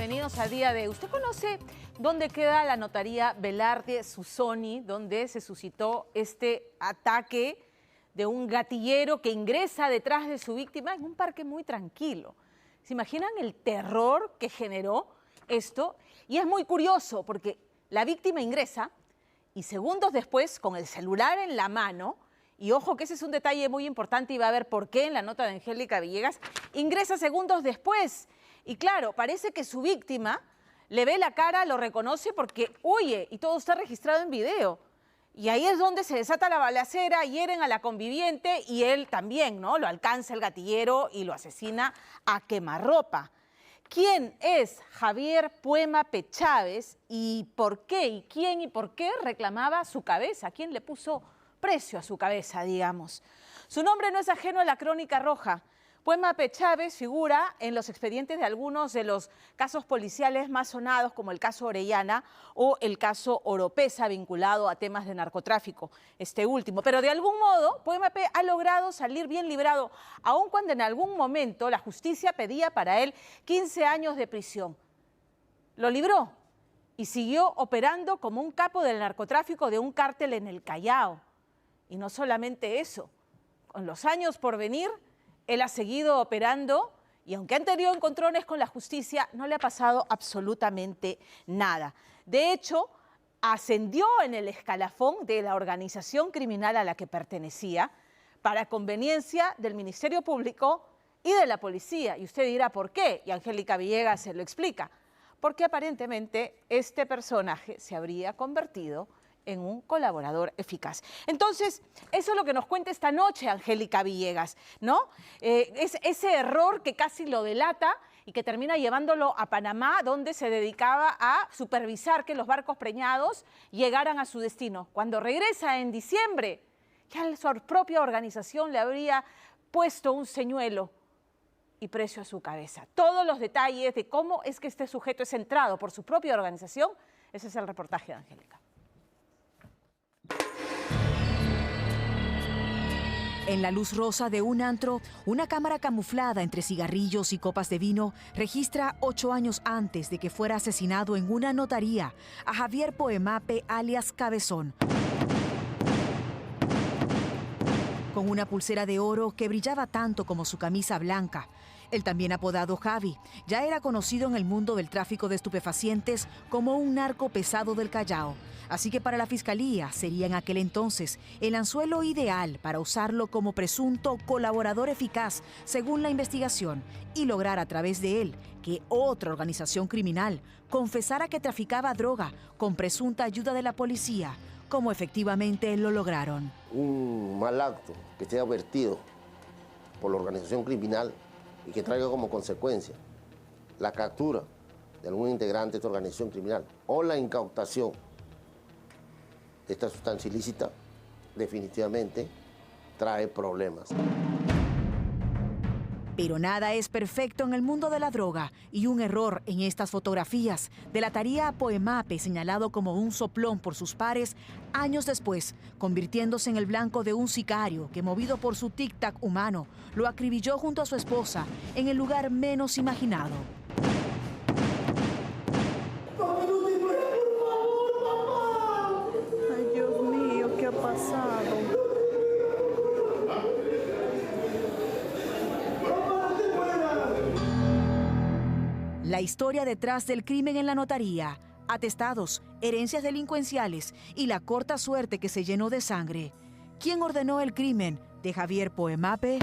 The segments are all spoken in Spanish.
bienvenidos a Día de. ¿Usted conoce dónde queda la notaría Velarde Susoni, donde se suscitó este ataque de un gatillero que ingresa detrás de su víctima en un parque muy tranquilo? ¿Se imaginan el terror que generó esto? Y es muy curioso porque la víctima ingresa y segundos después, con el celular en la mano, y ojo que ese es un detalle muy importante y va a ver por qué en la nota de Angélica Villegas, ingresa segundos después. Y claro, parece que su víctima le ve la cara, lo reconoce porque huye y todo está registrado en video. Y ahí es donde se desata la balacera, hieren a la conviviente y él también, ¿no? Lo alcanza el gatillero y lo asesina a quemarropa. ¿Quién es Javier Puemape Chávez y por qué? ¿Y quién y por qué reclamaba su cabeza? ¿Quién le puso precio a su cabeza, digamos? Su nombre no es ajeno a la crónica roja. Puemape Chávez figura en los expedientes de algunos de los casos policiales más sonados, como el caso Orellana o el caso Oropesa, vinculado a temas de narcotráfico, este último. Pero de algún modo, Puemape ha logrado salir bien librado, aun cuando en algún momento la justicia pedía para él 15 años de prisión. Lo libró y siguió operando como un capo del narcotráfico de un cártel en el Callao. Y no solamente eso, con los años por venir, él ha seguido operando y aunque han tenido encontrones con la justicia, no le ha pasado absolutamente nada. De hecho, ascendió en el escalafón de la organización criminal a la que pertenecía para conveniencia del Ministerio Público y de la policía. Y usted dirá, ¿por qué? Y Angélica Villegas se lo explica. Porque aparentemente este personaje se habría convertido en un colaborador eficaz. Entonces, eso es lo que nos cuenta esta noche Angélica Villegas, ¿no? Es ese error que casi lo delata y que termina llevándolo a Panamá, donde se dedicaba a supervisar que los barcos preñados llegaran a su destino. Cuando regresa en diciembre, ya su propia organización le habría puesto un señuelo y precio a su cabeza. Todos los detalles de cómo es que este sujeto es centrado por su propia organización, ese es el reportaje de Angélica. En la luz rosa de un antro, una cámara camuflada entre cigarrillos y copas de vino registra 8 años antes de que fuera asesinado en una notaría a Javier Puemape alias Cabezón. Con una pulsera de oro que brillaba tanto como su camisa blanca. Él también apodado Javi, ya era conocido en el mundo del tráfico de estupefacientes como un narco pesado del Callao. Así que para la Fiscalía sería en aquel entonces el anzuelo ideal para usarlo como presunto colaborador eficaz, según la investigación, y lograr a través de él que otra organización criminal confesara que traficaba droga con presunta ayuda de la policía, como efectivamente lo lograron. Un mal acto que sea advertido por la organización criminal y que traiga como consecuencia la captura de algún integrante de esta organización criminal o la incautación de esta sustancia ilícita, definitivamente trae problemas. Pero nada es perfecto en el mundo de la droga y un error en estas fotografías delataría a Puemape, señalado como un soplón por sus pares, años después, convirtiéndose en el blanco de un sicario que, movido por su tic-tac humano, lo acribilló junto a su esposa en el lugar menos imaginado. Ay, Dios mío, ¿qué ha pasado? La historia detrás del crimen en la notaría, atestados, herencias delincuenciales y la corta suerte que se llenó de sangre. ¿Quién ordenó el crimen de Javier Puemape?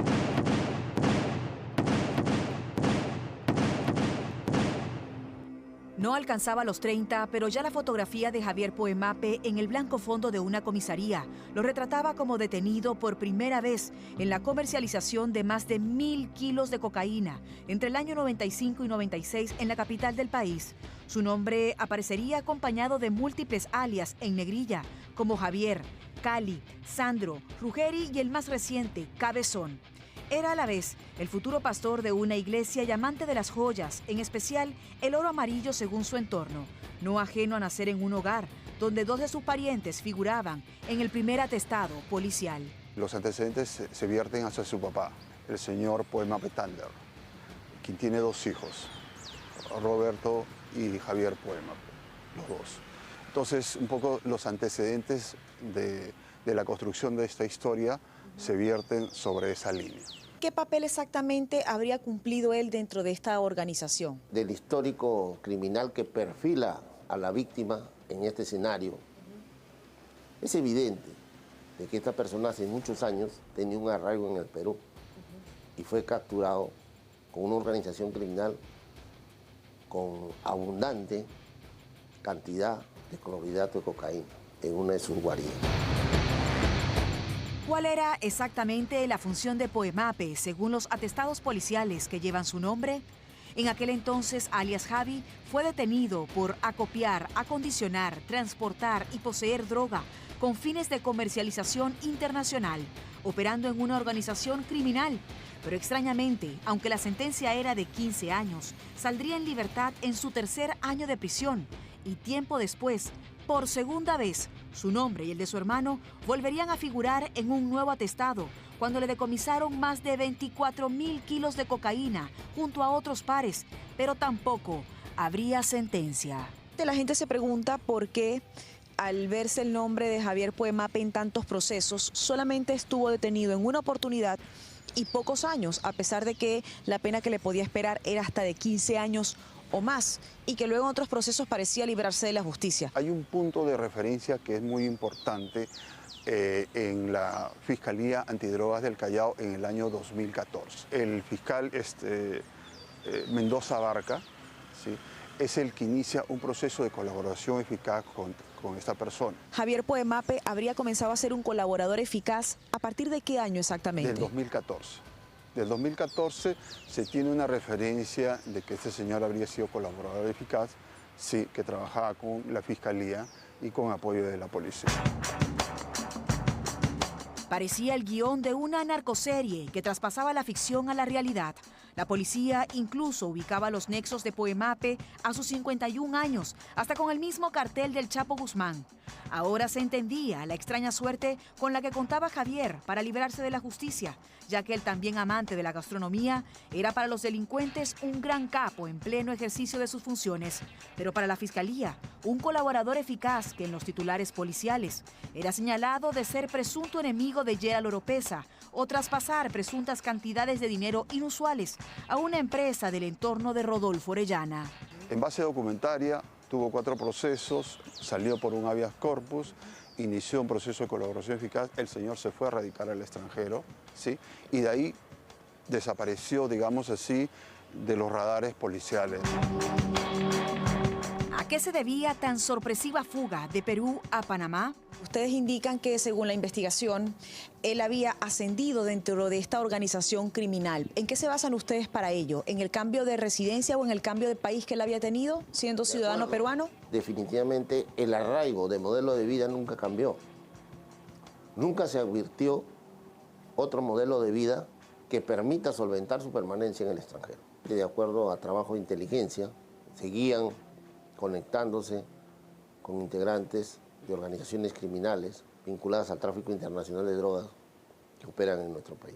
No alcanzaba los 30, pero ya la fotografía de Javier Puemape en el blanco fondo de una comisaría lo retrataba como detenido por primera vez en la comercialización de más de 1.000 kilos de cocaína entre el año 95 y 96 en la capital del país. Su nombre aparecería acompañado de múltiples alias en negrilla, como Javier, Cali, Sandro, Ruggeri y el más reciente, Cabezón. Era a la vez el futuro pastor de una iglesia y amante de las joyas, en especial el oro amarillo según su entorno, no ajeno a nacer en un hogar donde 2 de sus parientes figuraban en el primer atestado policial. Los antecedentes se vierten hacia su papá, el señor Puemape Tander, quien tiene 2 hijos. Roberto y Javier Poema, los dos. Entonces, un poco los antecedentes de la construcción de esta historia se vierten sobre esa línea. ¿Qué papel exactamente habría cumplido él dentro de esta organización? Del histórico criminal que perfila a la víctima en este escenario, es evidente de que esta persona hace muchos años tenía un arraigo en el Perú y fue capturado con una organización criminal con abundante cantidad de clorhidrato de cocaína en una de sus guaridas. ¿Cuál era exactamente la función de Poemape según los atestados policiales que llevan su nombre? En aquel entonces, alias Javi fue detenido por acopiar, acondicionar, transportar y poseer droga con fines de comercialización internacional, operando en una organización criminal. Pero extrañamente, aunque la sentencia era de 15 años, saldría en libertad en su tercer año de prisión y tiempo después, por segunda vez, su nombre y el de su hermano volverían a figurar en un nuevo atestado cuando le decomisaron más de 24.000 kilos de cocaína junto a otros pares, pero tampoco habría sentencia. La gente se pregunta por qué, al verse el nombre de Javier Poemape en tantos procesos, solamente estuvo detenido en una oportunidad y pocos años, a pesar de que la pena que le podía esperar era hasta de 15 años o más, y que luego en otros procesos parecía librarse de la justicia. Hay un punto de referencia que es muy importante en la Fiscalía Antidrogas del Callao en el año 2014. El fiscal Mendoza Barca, ¿sí?, es el que inicia un proceso de colaboración eficaz con esta persona. Javier Poemape habría comenzado a ser un colaborador eficaz ¿a partir de qué año exactamente? Del 2014. Del 2014 se tiene una referencia de que este señor habría sido colaborador eficaz, sí, que trabajaba con la Fiscalía y con apoyo de la policía. Parecía el guión de una narcoserie que traspasaba la ficción a la realidad. La policía incluso ubicaba los nexos de Poemape a sus 51 años, hasta con el mismo cartel del Chapo Guzmán. Ahora se entendía la extraña suerte con la que contaba Javier para librarse de la justicia, ya que el también amante de la gastronomía era para los delincuentes un gran capo en pleno ejercicio de sus funciones, pero para la Fiscalía, un colaborador eficaz que en los titulares policiales era señalado de ser presunto enemigo de Gerald Oropesa o traspasar presuntas cantidades de dinero inusuales a una empresa del entorno de Rodolfo Orellana. En base documentaria, tuvo 4 procesos, salió por un habeas corpus, inició un proceso de colaboración eficaz, el señor se fue a radicar al extranjero, ¿sí?, y de ahí desapareció, digamos así, de los radares policiales. ¿A qué se debía tan sorpresiva fuga de Perú a Panamá? Ustedes indican que, según la investigación, él había ascendido dentro de esta organización criminal. ¿En qué se basan ustedes para ello? ¿En el cambio de residencia o en el cambio de país que él había tenido, siendo ciudadano peruano? Definitivamente el arraigo de modelo de vida nunca cambió. Nunca se advirtió otro modelo de vida que permita solventar su permanencia en el extranjero. De acuerdo a trabajo de inteligencia, seguían conectándose con integrantes de organizaciones criminales vinculadas al tráfico internacional de drogas que operan en nuestro país.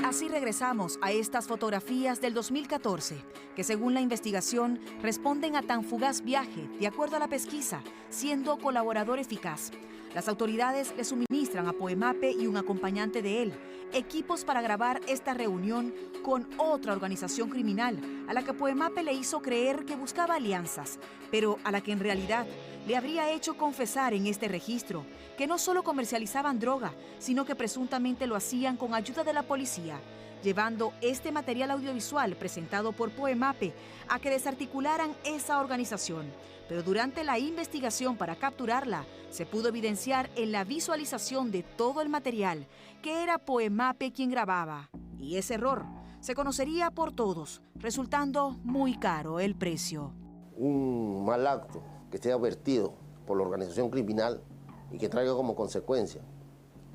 Así regresamos a estas fotografías del 2014, que según la investigación responden a tan fugaz viaje, de acuerdo a la pesquisa, siendo colaborador eficaz. Las autoridades le suministran a Poemape y un acompañante de él equipos para grabar esta reunión con otra organización criminal a la que Poemape le hizo creer que buscaba alianzas, pero a la que en realidad le habría hecho confesar en este registro que no solo comercializaban droga, sino que presuntamente lo hacían con ayuda de la policía, llevando este material audiovisual presentado por Poemape a que desarticularan esa organización. Pero durante la investigación para capturarla, se pudo evidenciar en la visualización de todo el material que era Poemape quien grababa. Y ese error se conocería por todos, resultando muy caro el precio. Un mal acto que sea vertido por la organización criminal y que traiga como consecuencia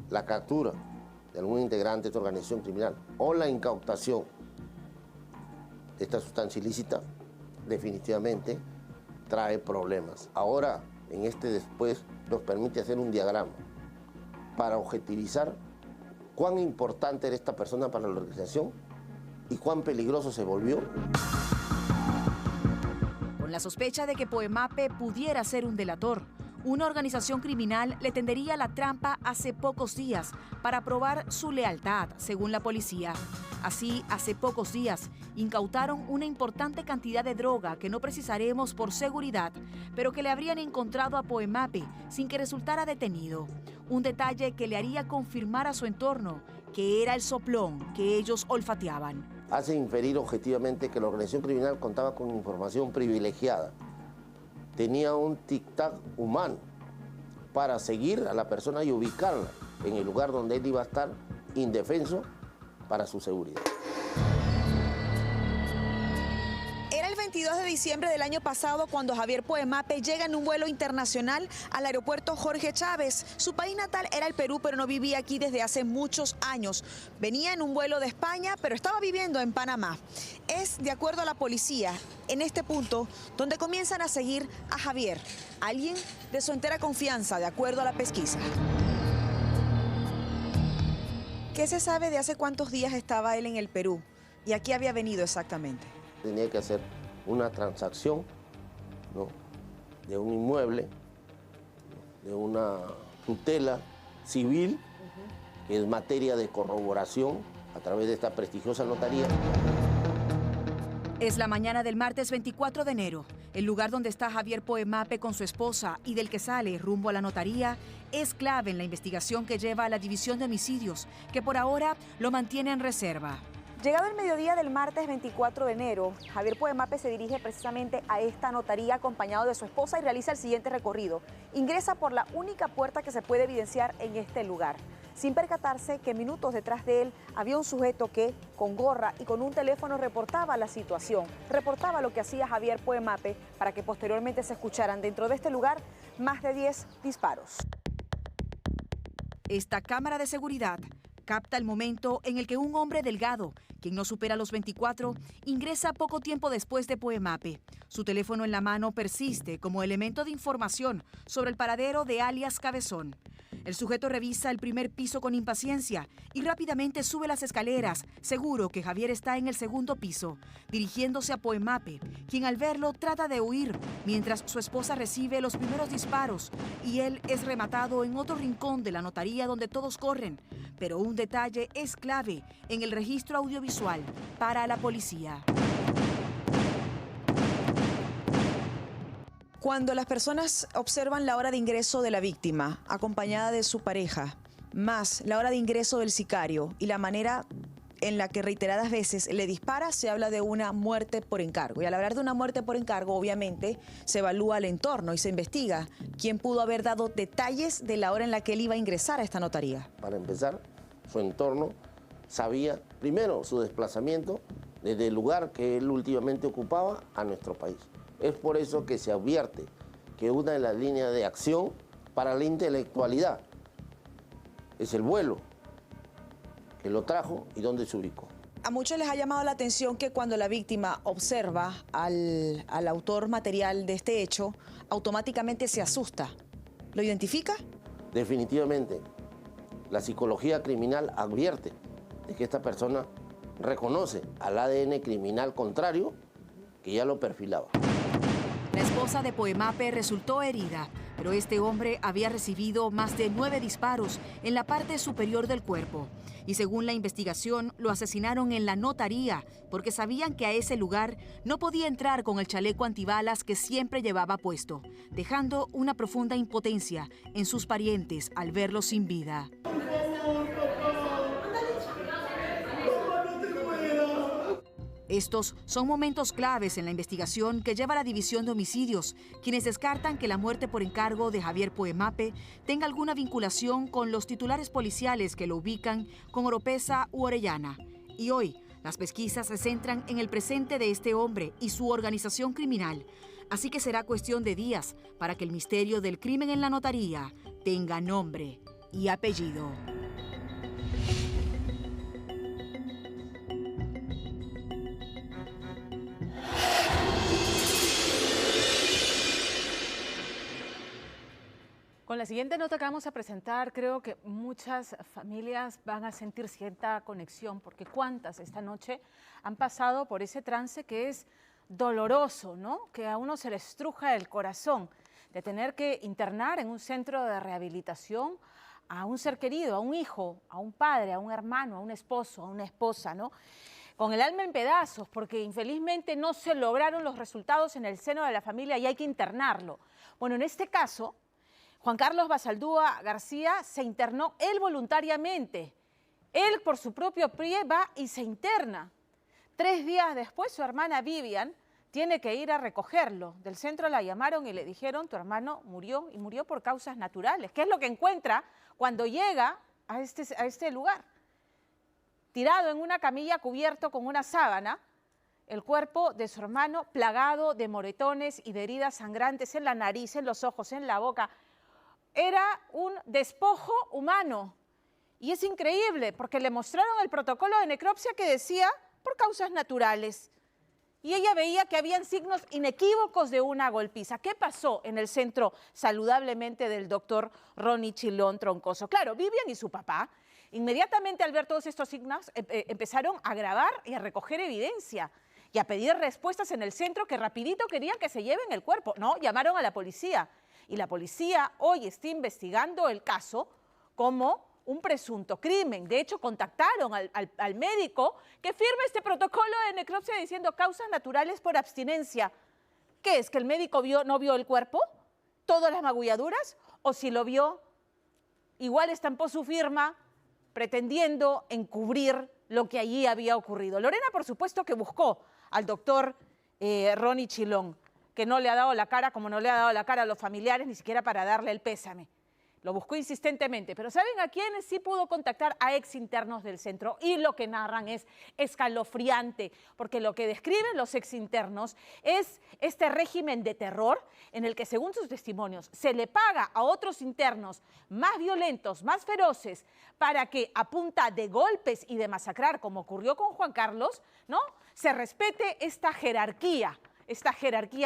la captura de algún integrante de esta organización criminal o la incautación de esta sustancia ilícita, definitivamente trae problemas. Ahora, en este después, nos permite hacer un diagrama para objetivizar cuán importante era esta persona para la organización y cuán peligroso se volvió. la sospecha de que Poemape pudiera ser un delator. Una organización criminal le tendería la trampa hace pocos días para probar su lealtad, según la policía. Así, hace pocos días, incautaron una importante cantidad de droga que no precisaremos por seguridad, pero que le habrían encontrado a Poemape sin que resultara detenido. Un detalle que le haría confirmar a su entorno que era el soplón que ellos olfateaban. Hace inferir objetivamente que la organización criminal contaba con información privilegiada. Tenía un tic-tac humano para seguir a la persona y ubicarla en el lugar donde él iba a estar indefenso para su seguridad. Era el 22 de diciembre del año pasado cuando Javier Poemape llega en un vuelo internacional al aeropuerto Jorge Chávez. Su país natal era el Perú, pero no vivía aquí desde hace muchos años. Venía en un vuelo de España, pero estaba viviendo en Panamá. Es, de acuerdo a la policía, en este punto donde comienzan a seguir a Javier, alguien de su entera confianza, de acuerdo a la pesquisa. ¿Qué se sabe de hace cuántos días estaba él en el Perú? ¿Y a qué había venido exactamente? Tenía que hacer una transacción, ¿no?, de un inmueble, de una tutela civil, que es materia de corroboración a través de esta prestigiosa notaría. Es la mañana del martes 24 de enero. El lugar donde está Javier Poemape con su esposa y del que sale rumbo a la notaría es clave en la investigación que lleva a la División de Homicidios, que por ahora lo mantiene en reserva. Llegado el mediodía del martes 24 de enero, Javier Poemape se dirige precisamente a esta notaría acompañado de su esposa y realiza el siguiente recorrido. Ingresa por la única puerta que se puede evidenciar en este lugar, sin percatarse que minutos detrás de él había un sujeto que, con gorra y con un teléfono, reportaba la situación, reportaba lo que hacía Javier Poemape para que posteriormente se escucharan dentro de este lugar más de 10 disparos. Esta cámara de seguridad capta el momento en el que un hombre delgado, quien no supera los 24, ingresa poco tiempo después de Poemape. Su teléfono en la mano persiste como elemento de información sobre el paradero de alias Cabezón. El sujeto revisa el primer piso con impaciencia y rápidamente sube las escaleras, seguro que Javier está en el segundo piso, dirigiéndose a Poemape, quien al verlo trata de huir, mientras su esposa recibe los primeros disparos y él es rematado en otro rincón de la notaría donde todos corren. Pero un detalle es clave en el registro audiovisual para la policía. Cuando las personas observan la hora de ingreso de la víctima, acompañada de su pareja, más la hora de ingreso del sicario y la manera en la que reiteradas veces le dispara, se habla de una muerte por encargo. Y al hablar de una muerte por encargo, obviamente, se evalúa el entorno y se investiga quién pudo haber dado detalles de la hora en la que él iba a ingresar a esta notaría. Para empezar, su entorno sabía, primero, su desplazamiento desde el lugar que él últimamente ocupaba a nuestro país. Es por eso que se advierte que una de las líneas de acción para la intelectualidad es el vuelo que lo trajo y dónde se ubicó. A muchos les ha llamado la atención que cuando la víctima observa al autor material de este hecho, automáticamente se asusta. ¿Lo identifica? Definitivamente, la psicología criminal advierte de que esta persona reconoce al ADN criminal contrario que ya lo perfilaba. La esposa de Poemape resultó herida, pero este hombre había recibido más de 9 disparos en la parte superior del cuerpo. Y según la investigación, lo asesinaron en la notaría porque sabían que a ese lugar no podía entrar con el chaleco antibalas que siempre llevaba puesto, dejando una profunda impotencia en sus parientes al verlo sin vida. Estos son momentos claves en la investigación que lleva la División de Homicidios, quienes descartan que la muerte por encargo de Javier Poemape tenga alguna vinculación con los titulares policiales que lo ubican con Oropesa u Orellana. Y hoy, las pesquisas se centran en el presente de este hombre y su organización criminal. Así que será cuestión de días para que el misterio del crimen en la notaría tenga nombre y apellido. Con la siguiente nota que vamos a presentar, creo que muchas familias van a sentir cierta conexión, porque cuántas esta noche han pasado por ese trance que es doloroso, ¿no? Que a uno se le estruja el corazón de tener que internar en un centro de rehabilitación a un ser querido, a un hijo, a un padre, a un hermano, a un esposo, a una esposa, ¿no? Con el alma en pedazos, porque infelizmente no se lograron los resultados en el seno de la familia y hay que internarlo. Bueno, en este caso, Juan Carlos Basaldúa García se internó él voluntariamente. Él, por su propio pie, va y se interna. 3 días después, su hermana Vivian tiene que ir a recogerlo. Del centro la llamaron y le dijeron, tu hermano murió, y murió por causas naturales. ¿Qué es lo que encuentra cuando llega a este lugar? Tirado en una camilla cubierto con una sábana, el cuerpo de su hermano plagado de moretones y de heridas sangrantes en la nariz, en los ojos, en la boca. Era un despojo humano. Y es increíble porque le mostraron el protocolo de necropsia que decía por causas naturales. Y ella veía que habían signos inequívocos de una golpiza. ¿Qué pasó en el centro saludablemente del doctor Ronnie Chilón Troncoso? Claro, Vivian y su papá, inmediatamente al ver todos estos signos, empezaron a grabar y a recoger evidencia y a pedir respuestas en el centro que rapidito querían que se lleven el cuerpo. No, llamaron a la policía. Y la policía hoy está investigando el caso como un presunto crimen. De hecho, contactaron al médico que firma este protocolo de necropsia diciendo causas naturales por abstinencia. ¿Qué es? ¿Que el médico no vio el cuerpo? ¿Todas las magulladuras? ¿O si lo vio, igual estampó su firma pretendiendo encubrir lo que allí había ocurrido? Lorena, por supuesto, que buscó al doctor Ronnie Chilón, que no le ha dado la cara, como no le ha dado la cara a los familiares, ni siquiera para darle el pésame. Lo buscó insistentemente, pero ¿saben a quiénes sí pudo contactar? A exinternos del centro. Y lo que narran es escalofriante, porque lo que describen los exinternos es este régimen de terror en el que, según sus testimonios, se le paga a otros internos más violentos, más feroces, para que a punta de golpes y de masacrar, como ocurrió con Juan Carlos, ¿no?, se respete esta jerarquía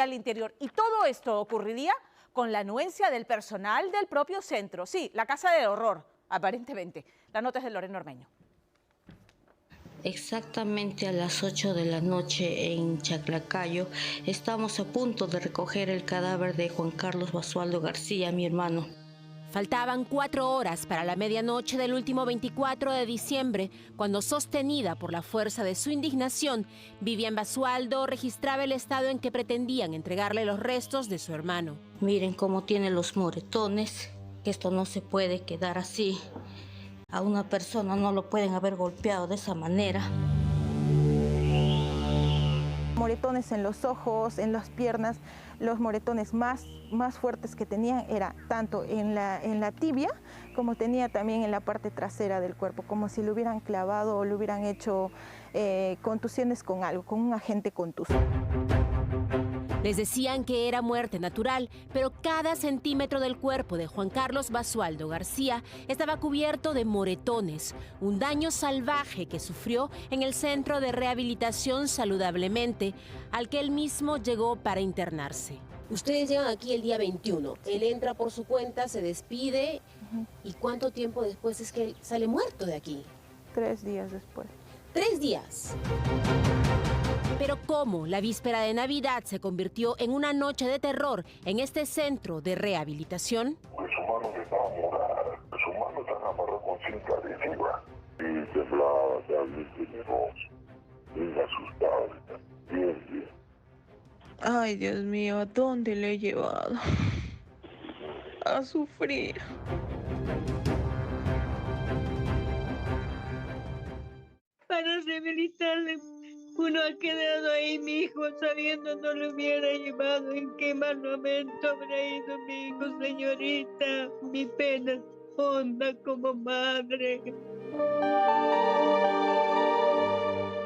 al interior. Y todo esto ocurriría con la anuencia del personal del propio centro. Sí, la casa del horror, aparentemente. La nota es de Lorena Ormeño. Exactamente a las 8 de la noche en Chaclacayo estamos a punto de recoger el cadáver de Juan Carlos Basualdo García, mi hermano. Faltaban 4 horas para la medianoche del último 24 de diciembre, cuando, sostenida por la fuerza de su indignación, Vivian Basualdo registraba el estado en que pretendían entregarle los restos de su hermano. Miren cómo tiene los moretones, que esto no se puede quedar así. A una persona no lo pueden haber golpeado de esa manera. Moretones en los ojos, en las piernas. Los moretones más fuertes que tenían era tanto en la tibia como tenía también en la parte trasera del cuerpo, como si lo hubieran clavado o le hubieran hecho contusiones con algo, con un agente contuso. Les decían que era muerte natural, pero cada centímetro del cuerpo de Juan Carlos Basualdo García estaba cubierto de moretones, un daño salvaje que sufrió en el centro de rehabilitación Saludablemente, al que él mismo llegó para internarse. Ustedes llegan aquí el día 21, él entra por su cuenta, se despide, ¿y cuánto tiempo después es que él sale muerto de aquí? 3 días después. 3 días. Pero ¿cómo la víspera de Navidad se convirtió en una noche de terror en este centro de rehabilitación? Pues su mano estaba morada, su mano estaba amarrada con cinta adhesiva y temblaba, bien temeroso, bien asustado, bien. Ay, Dios mío, ¿a dónde le he llevado? A sufrir. Para rehabilitarle, uno ha quedado ahí, mi hijo, sabiendo no lo hubiera llevado, en qué mal momento habrá ido mi hijo, señorita. Mi pena honda como madre.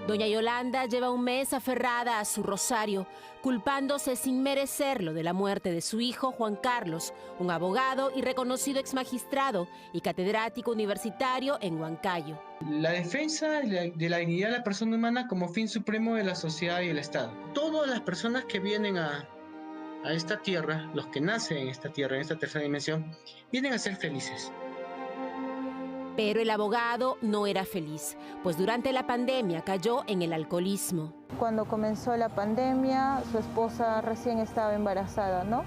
Doña Yolanda lleva un mes aferrada a su rosario, culpándose sin merecerlo de la muerte de su hijo Juan Carlos, un abogado y reconocido exmagistrado y catedrático universitario en Huancayo. La defensa de la dignidad de la persona humana como fin supremo de la sociedad y el Estado. Todas las personas que vienen a esta tierra, los que nacen en esta tierra, en esta tercera dimensión, vienen a ser felices. Pero el abogado no era feliz, pues durante la pandemia cayó en el alcoholismo. Cuando comenzó la pandemia, su esposa recién estaba embarazada, ¿no?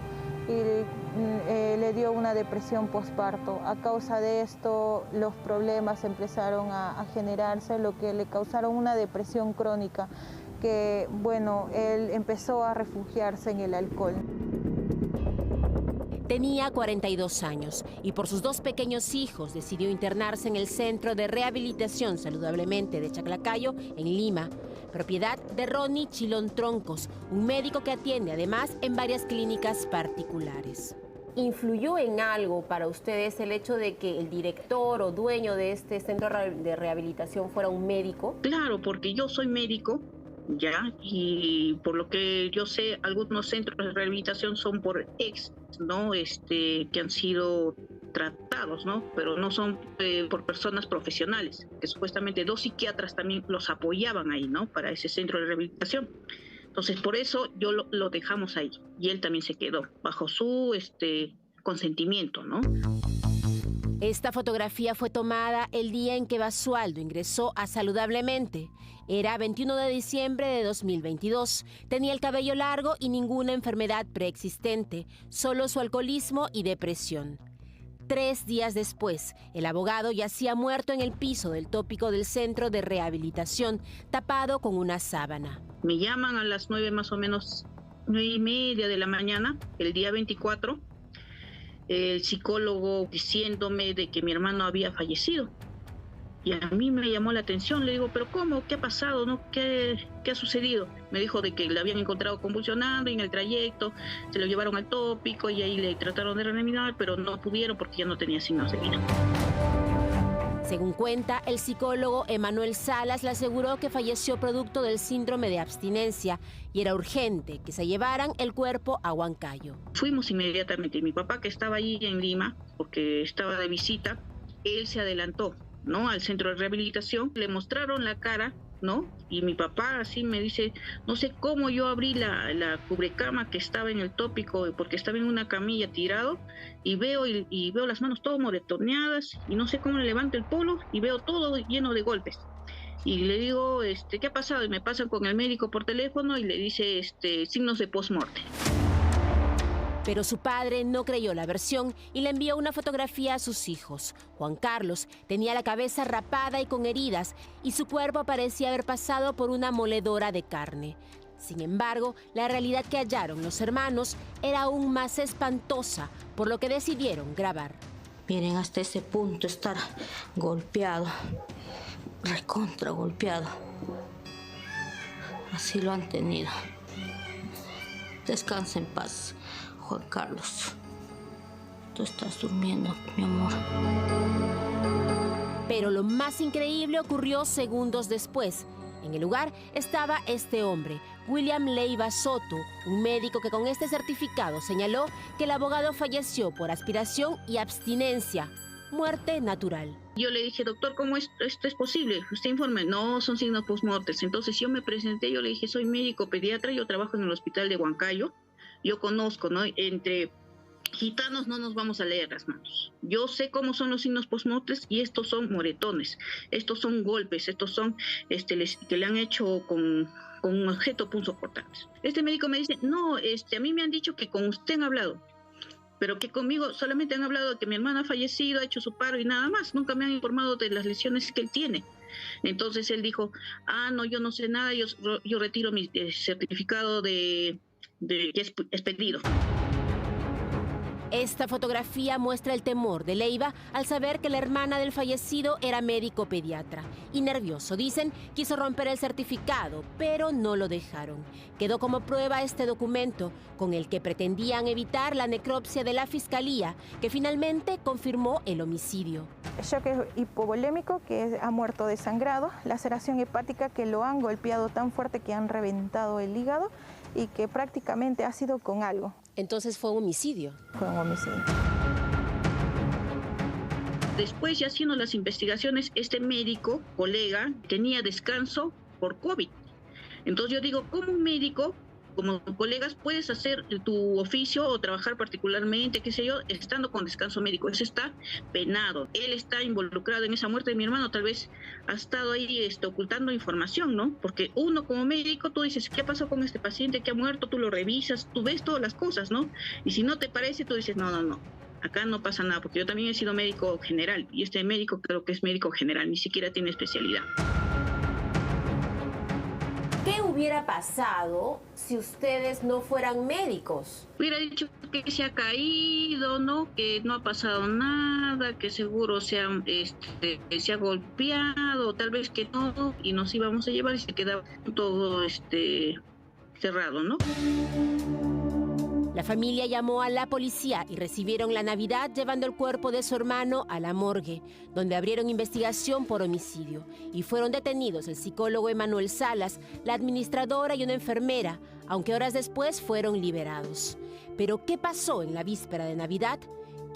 Y le dio una depresión posparto. A causa de esto, los problemas empezaron a generarse, lo que le causaron una depresión crónica, que, bueno, él empezó a refugiarse en el alcohol. Tenía 42 años y por sus 2 pequeños hijos decidió internarse en el Centro de Rehabilitación Saludablemente de Chaclacayo, en Lima, propiedad de Ronnie Chilón Troncos, un médico que atiende además en varias clínicas particulares. ¿Influyó en algo para ustedes el hecho de que el director o dueño de este centro de rehabilitación fuera un médico? Claro, porque yo soy médico, ya, y por lo que yo sé, algunos centros de rehabilitación son por ex, ¿no? Que han sido tratados, ¿no? Pero no son por personas profesionales, que supuestamente 2 psiquiatras también los apoyaban ahí, ¿no? Para ese centro de rehabilitación. Entonces, por eso yo lo dejamos ahí, y él también se quedó bajo su consentimiento, ¿no? Esta fotografía fue tomada el día en que Basualdo ingresó a Saludablemente. Era 21 de diciembre de 2022. Tenía el cabello largo y ninguna enfermedad preexistente, solo su alcoholismo y depresión. 3 días después, el abogado yacía muerto en el piso del tópico del centro de rehabilitación, tapado con una sábana. Me llaman a las 9 más o menos, 9:30 de la mañana, el día 24, el psicólogo diciéndome de que mi hermano había fallecido. Y a mí me llamó la atención, le digo, ¿pero cómo? ¿Qué ha pasado? ¿No? ¿Qué ha sucedido? Me dijo de que le habían encontrado convulsionando y en el trayecto se lo llevaron al tópico y ahí le trataron de reanimar, pero no pudieron porque ya no tenía signos de vida. Según cuenta, el psicólogo Emanuel Salas le aseguró que falleció producto del síndrome de abstinencia y era urgente que se llevaran el cuerpo a Huancayo. Fuimos inmediatamente. Mi papá, que estaba ahí en Lima, porque estaba de visita, él se adelantó, ¿no?, al centro de rehabilitación. Le mostraron la cara, ¿no? Y mi papá así me dice, no sé cómo yo abrí la cubrecama que estaba en el tópico, porque estaba en una camilla tirado, y veo las manos todas moretoneadas, y no sé cómo le levanto el polo, y veo todo lleno de golpes. Y le digo, ¿qué ha pasado? Y me pasan con el médico por teléfono y le dice, signos de post-morte. Pero su padre no creyó la versión y le envió una fotografía a sus hijos. Juan Carlos tenía la cabeza rapada y con heridas y su cuerpo parecía haber pasado por una moledora de carne. Sin embargo, la realidad que hallaron los hermanos era aún más espantosa, por lo que decidieron grabar. Miren, hasta ese punto estar golpeado, recontra golpeado. Así lo han tenido. Descansa en paz, Juan Carlos. Tú estás durmiendo, mi amor. Pero lo más increíble ocurrió segundos después. En el lugar estaba este hombre, William Leiva Soto, un médico que con este certificado señaló que el abogado falleció por aspiración y abstinencia, muerte natural. Yo le dije, doctor, ¿cómo esto es posible? Usted informe, no, son signos post-mortem. Entonces yo me presenté, yo le dije, soy médico pediatra, yo trabajo en el hospital de Huancayo. Yo conozco, ¿no? Entre gitanos no nos vamos a leer las manos. Yo sé cómo son los signos post-mortem y estos son moretones, estos son golpes, estos son que le han hecho con un objeto punzocortantes. Este médico me dice, no, a mí me han dicho que con usted han hablado, pero que conmigo solamente han hablado de que mi hermana ha fallecido, ha hecho su paro y nada más. Nunca me han informado de las lesiones que él tiene. Entonces él dijo, no, yo no sé nada, yo retiro mi certificado de que es expedido. Esta fotografía muestra el temor de Leiva al saber que la hermana del fallecido era médico pediatra. Y nervioso, dicen, quiso romper el certificado, pero no lo dejaron. Quedó como prueba este documento con el que pretendían evitar la necropsia de la fiscalía, que finalmente confirmó el homicidio. Shock hipovolémico, que ha muerto desangrado, laceración hepática, que lo han golpeado tan fuerte que han reventado el hígado y que prácticamente ha sido con algo. Entonces fue un homicidio. Fue un homicidio. Después, ya haciendo las investigaciones, este médico, colega, tenía descanso por COVID. Entonces yo digo, ¿cómo un médico como colegas puedes hacer tu oficio o trabajar particularmente, qué sé yo, estando con descanso médico. Eso está penado. Él está involucrado en esa muerte de mi hermano, tal vez ha estado ahí ocultando información, ¿no? Porque uno como médico, tú dices, ¿qué pasó con este paciente que ha muerto? Tú lo revisas, tú ves todas las cosas, ¿no? Y si no te parece, tú dices, no, acá no pasa nada, porque yo también he sido médico general, y este médico creo que es médico general, ni siquiera tiene especialidad. ¿Qué hubiera pasado si ustedes no fueran médicos? Hubiera dicho que se ha caído, ¿no? Que no ha pasado nada, que seguro se ha golpeado, tal vez que no, y nos íbamos a llevar y se quedaba todo cerrado, ¿no? La familia llamó a la policía y recibieron la Navidad llevando el cuerpo de su hermano a la morgue, donde abrieron investigación por homicidio y fueron detenidos el psicólogo Emanuel Salas, la administradora y una enfermera, aunque horas después fueron liberados. Pero ¿qué pasó en la víspera de Navidad?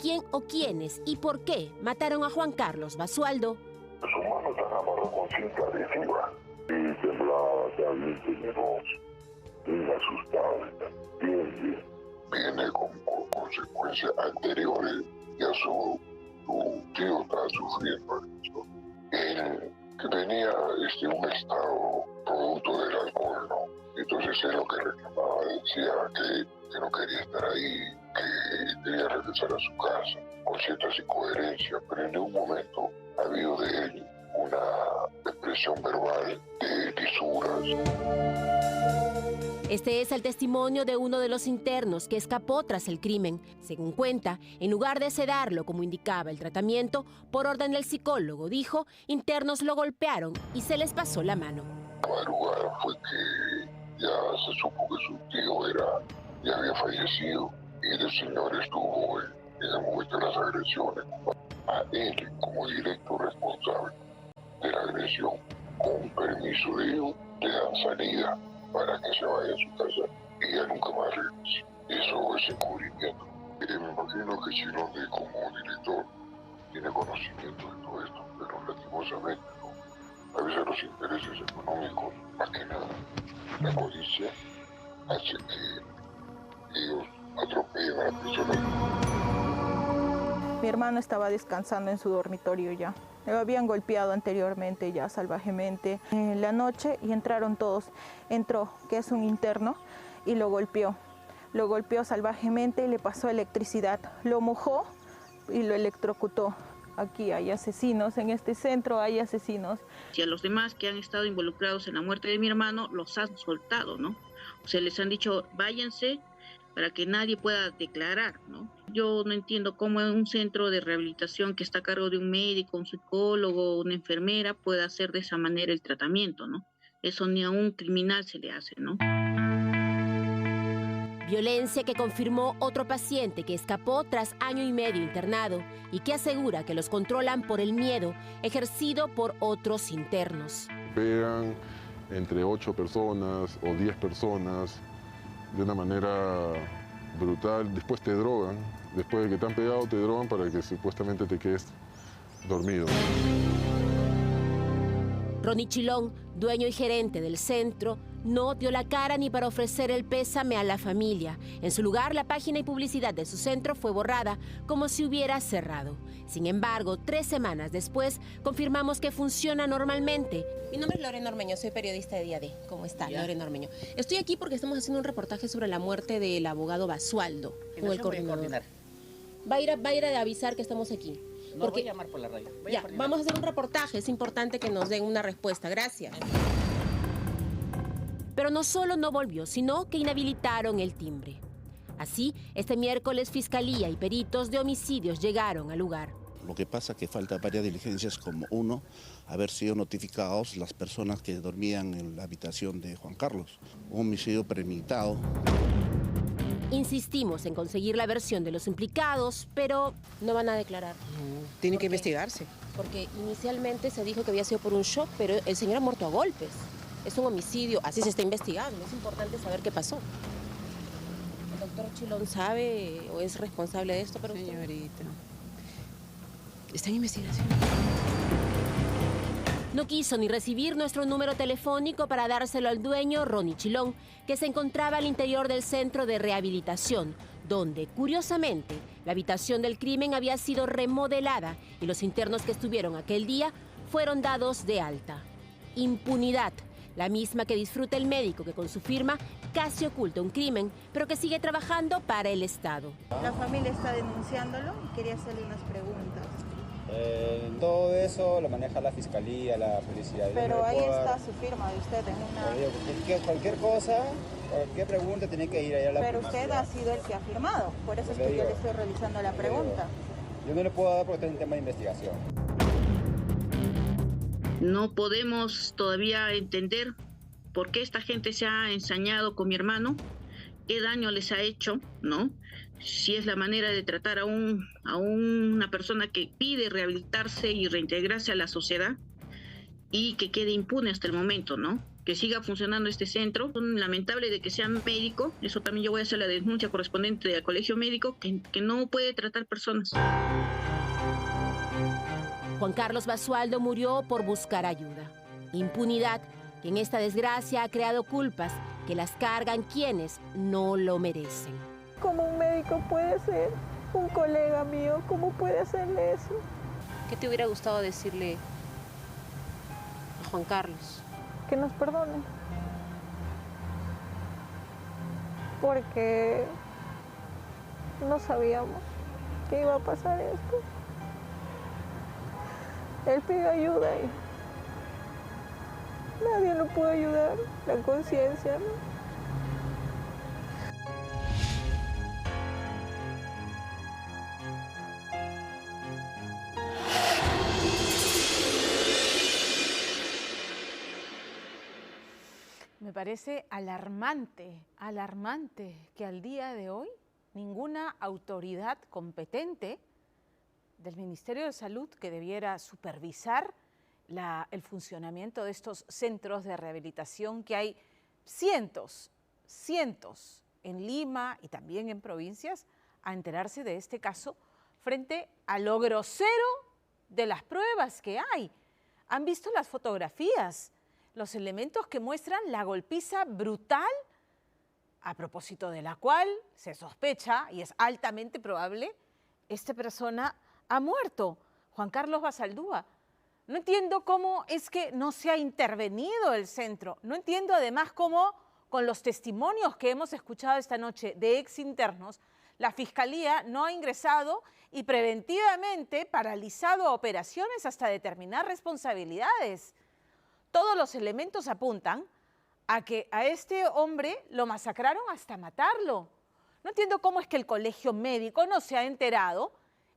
¿Quién o quiénes y por qué mataron a Juan Carlos Basualdo? Su mano está amarrada con cinta adhesiva y temblaba realmente menos asustado. Bien. Viene con consecuencias anteriores, ya su tío está sufriendo eso. Él tenía un estado producto del alcohol, ¿no? Entonces él lo que reclamaba decía que no quería estar ahí, que quería regresar a su casa, con ciertas incoherencias, pero en ningún momento ha habido de él una expresión verbal de lisuras. Este es el testimonio de uno de los internos que escapó tras el crimen. Según cuenta, en lugar de sedarlo como indicaba el tratamiento, por orden del psicólogo, dijo, internos lo golpearon y se les pasó la mano. La madrugada fue que ya se supo que su tío ya había fallecido y el señor estuvo en el momento de las agresiones. A él, como directo responsable de la agresión, con permiso de ellos, le dan salida para que se vaya a su casa y ya nunca más regrese. Eso es encubrimiento. Me imagino que Chilón, como director, tiene conocimiento de todo esto, pero lastimosamente no. A veces los intereses económicos, más que nada, la codicia, hace que ellos atropellen a la persona. Mi hermano estaba descansando en su dormitorio ya. Lo habían golpeado anteriormente ya salvajemente en la noche y entraron todos. Entró, que es un interno, y lo golpeó. Lo golpeó salvajemente y le pasó electricidad. Lo mojó y lo electrocutó. Aquí hay asesinos, en este centro hay asesinos. Y a los demás que han estado involucrados en la muerte de mi hermano los han soltado, ¿no? O sea, les han dicho, váyanse para que nadie pueda declarar, ¿no? Yo no entiendo cómo en un centro de rehabilitación que está a cargo de un médico, un psicólogo, una enfermera puede hacer de esa manera el tratamiento, ¿no? Eso ni a un criminal se le hace, ¿no? Violencia que confirmó otro paciente que escapó tras año y medio internado y que asegura que los controlan por el miedo ejercido por otros internos. Pegan entre 8 personas o 10 personas de una manera brutal, después te drogan, después de que te han pegado te drogan para que supuestamente te quedes dormido. Ronnie Chilón, dueño y gerente del centro, no dio la cara ni para ofrecer el pésame a la familia. En su lugar, la página y publicidad de su centro fue borrada como si hubiera cerrado. Sin embargo, 3 semanas después, confirmamos que funciona normalmente. Mi nombre es Lorena Ormeño, soy periodista de Día D. ¿Cómo está, Lorena Ormeño? Estoy aquí porque estamos haciendo un reportaje sobre la muerte del abogado Basualdo, con el coordinador. Va a ir a avisar que estamos aquí. No, voy a llamar por la radio. Ya, vamos a hacer un reportaje, es importante que nos den una respuesta. Gracias. Pero no solo no volvió, sino que inhabilitaron el timbre. Así, este miércoles Fiscalía y peritos de homicidios llegaron al lugar. Lo que pasa es que falta varias diligencias, como uno, haber sido notificados las personas que dormían en la habitación de Juan Carlos. Un homicidio premeditado. Insistimos en conseguir la versión de los implicados, pero no van a declarar. Tiene que investigarse. Porque inicialmente se dijo que había sido por un shock, pero el señor ha muerto a golpes. Es un homicidio, así se está investigando. Es importante saber qué pasó. ¿El doctor Chilón sabe o es responsable de esto? Pero señorita, está en investigación. No quiso ni recibir nuestro número telefónico para dárselo al dueño, Ronnie Chilón, que se encontraba al interior del centro de rehabilitación, donde, curiosamente, la habitación del crimen había sido remodelada y los internos que estuvieron aquel día fueron dados de alta. Impunidad, la misma que disfruta el médico que con su firma casi oculta un crimen, pero que sigue trabajando para el Estado. La familia está denunciándolo y quería hacerle unas preguntas. Todo eso lo maneja la fiscalía, la policía. Pero ahí está su firma de usted en una... Cualquier cosa, cualquier pregunta tiene que ir allá a la Pero policía. usted ha sido el que ha firmado, por eso es que yo le estoy realizando la pregunta. Yo no le puedo dar porque es un tema de investigación. No podemos todavía entender por qué esta gente se ha ensañado con mi hermano, qué daño les ha hecho, ¿no? Si es la manera de tratar a una persona que pide rehabilitarse y reintegrarse a la sociedad y que quede impune hasta el momento, ¿no? Que siga funcionando este centro. Lamentable de que sea médico, eso también yo voy a hacer la denuncia correspondiente al colegio médico, que no puede tratar personas. Juan Carlos Basualdo murió por buscar ayuda. Impunidad, que en esta desgracia ha creado culpas que las cargan quienes no lo merecen. ¿Cómo un médico puede ser un colega mío? ¿Cómo puede hacerle eso? ¿Qué te hubiera gustado decirle a Juan Carlos? Que nos perdone. Porque no sabíamos que iba a pasar esto. Él pidió ayuda y nadie lo pudo ayudar. La conciencia, ¿no? Me parece alarmante que al día de hoy ninguna autoridad competente del Ministerio de Salud que debiera supervisar el funcionamiento de estos centros de rehabilitación, que hay cientos en Lima y también en provincias, a enterarse de este caso frente a lo grosero de las pruebas que hay. ¿Han visto las fotografías? Los elementos que muestran la golpiza brutal, a propósito de la cual se sospecha, y es altamente probable, esta persona ha muerto, Juan Carlos Basaldúa. No entiendo cómo es que no se ha intervenido el centro. No entiendo además cómo, con los testimonios que hemos escuchado esta noche de exinternos, la Fiscalía no ha ingresado y preventivamente paralizado operaciones hasta determinar responsabilidades. Todos los elementos apuntan a que a este hombre lo masacraron hasta matarlo. No entiendo cómo es que el colegio médico no se ha enterado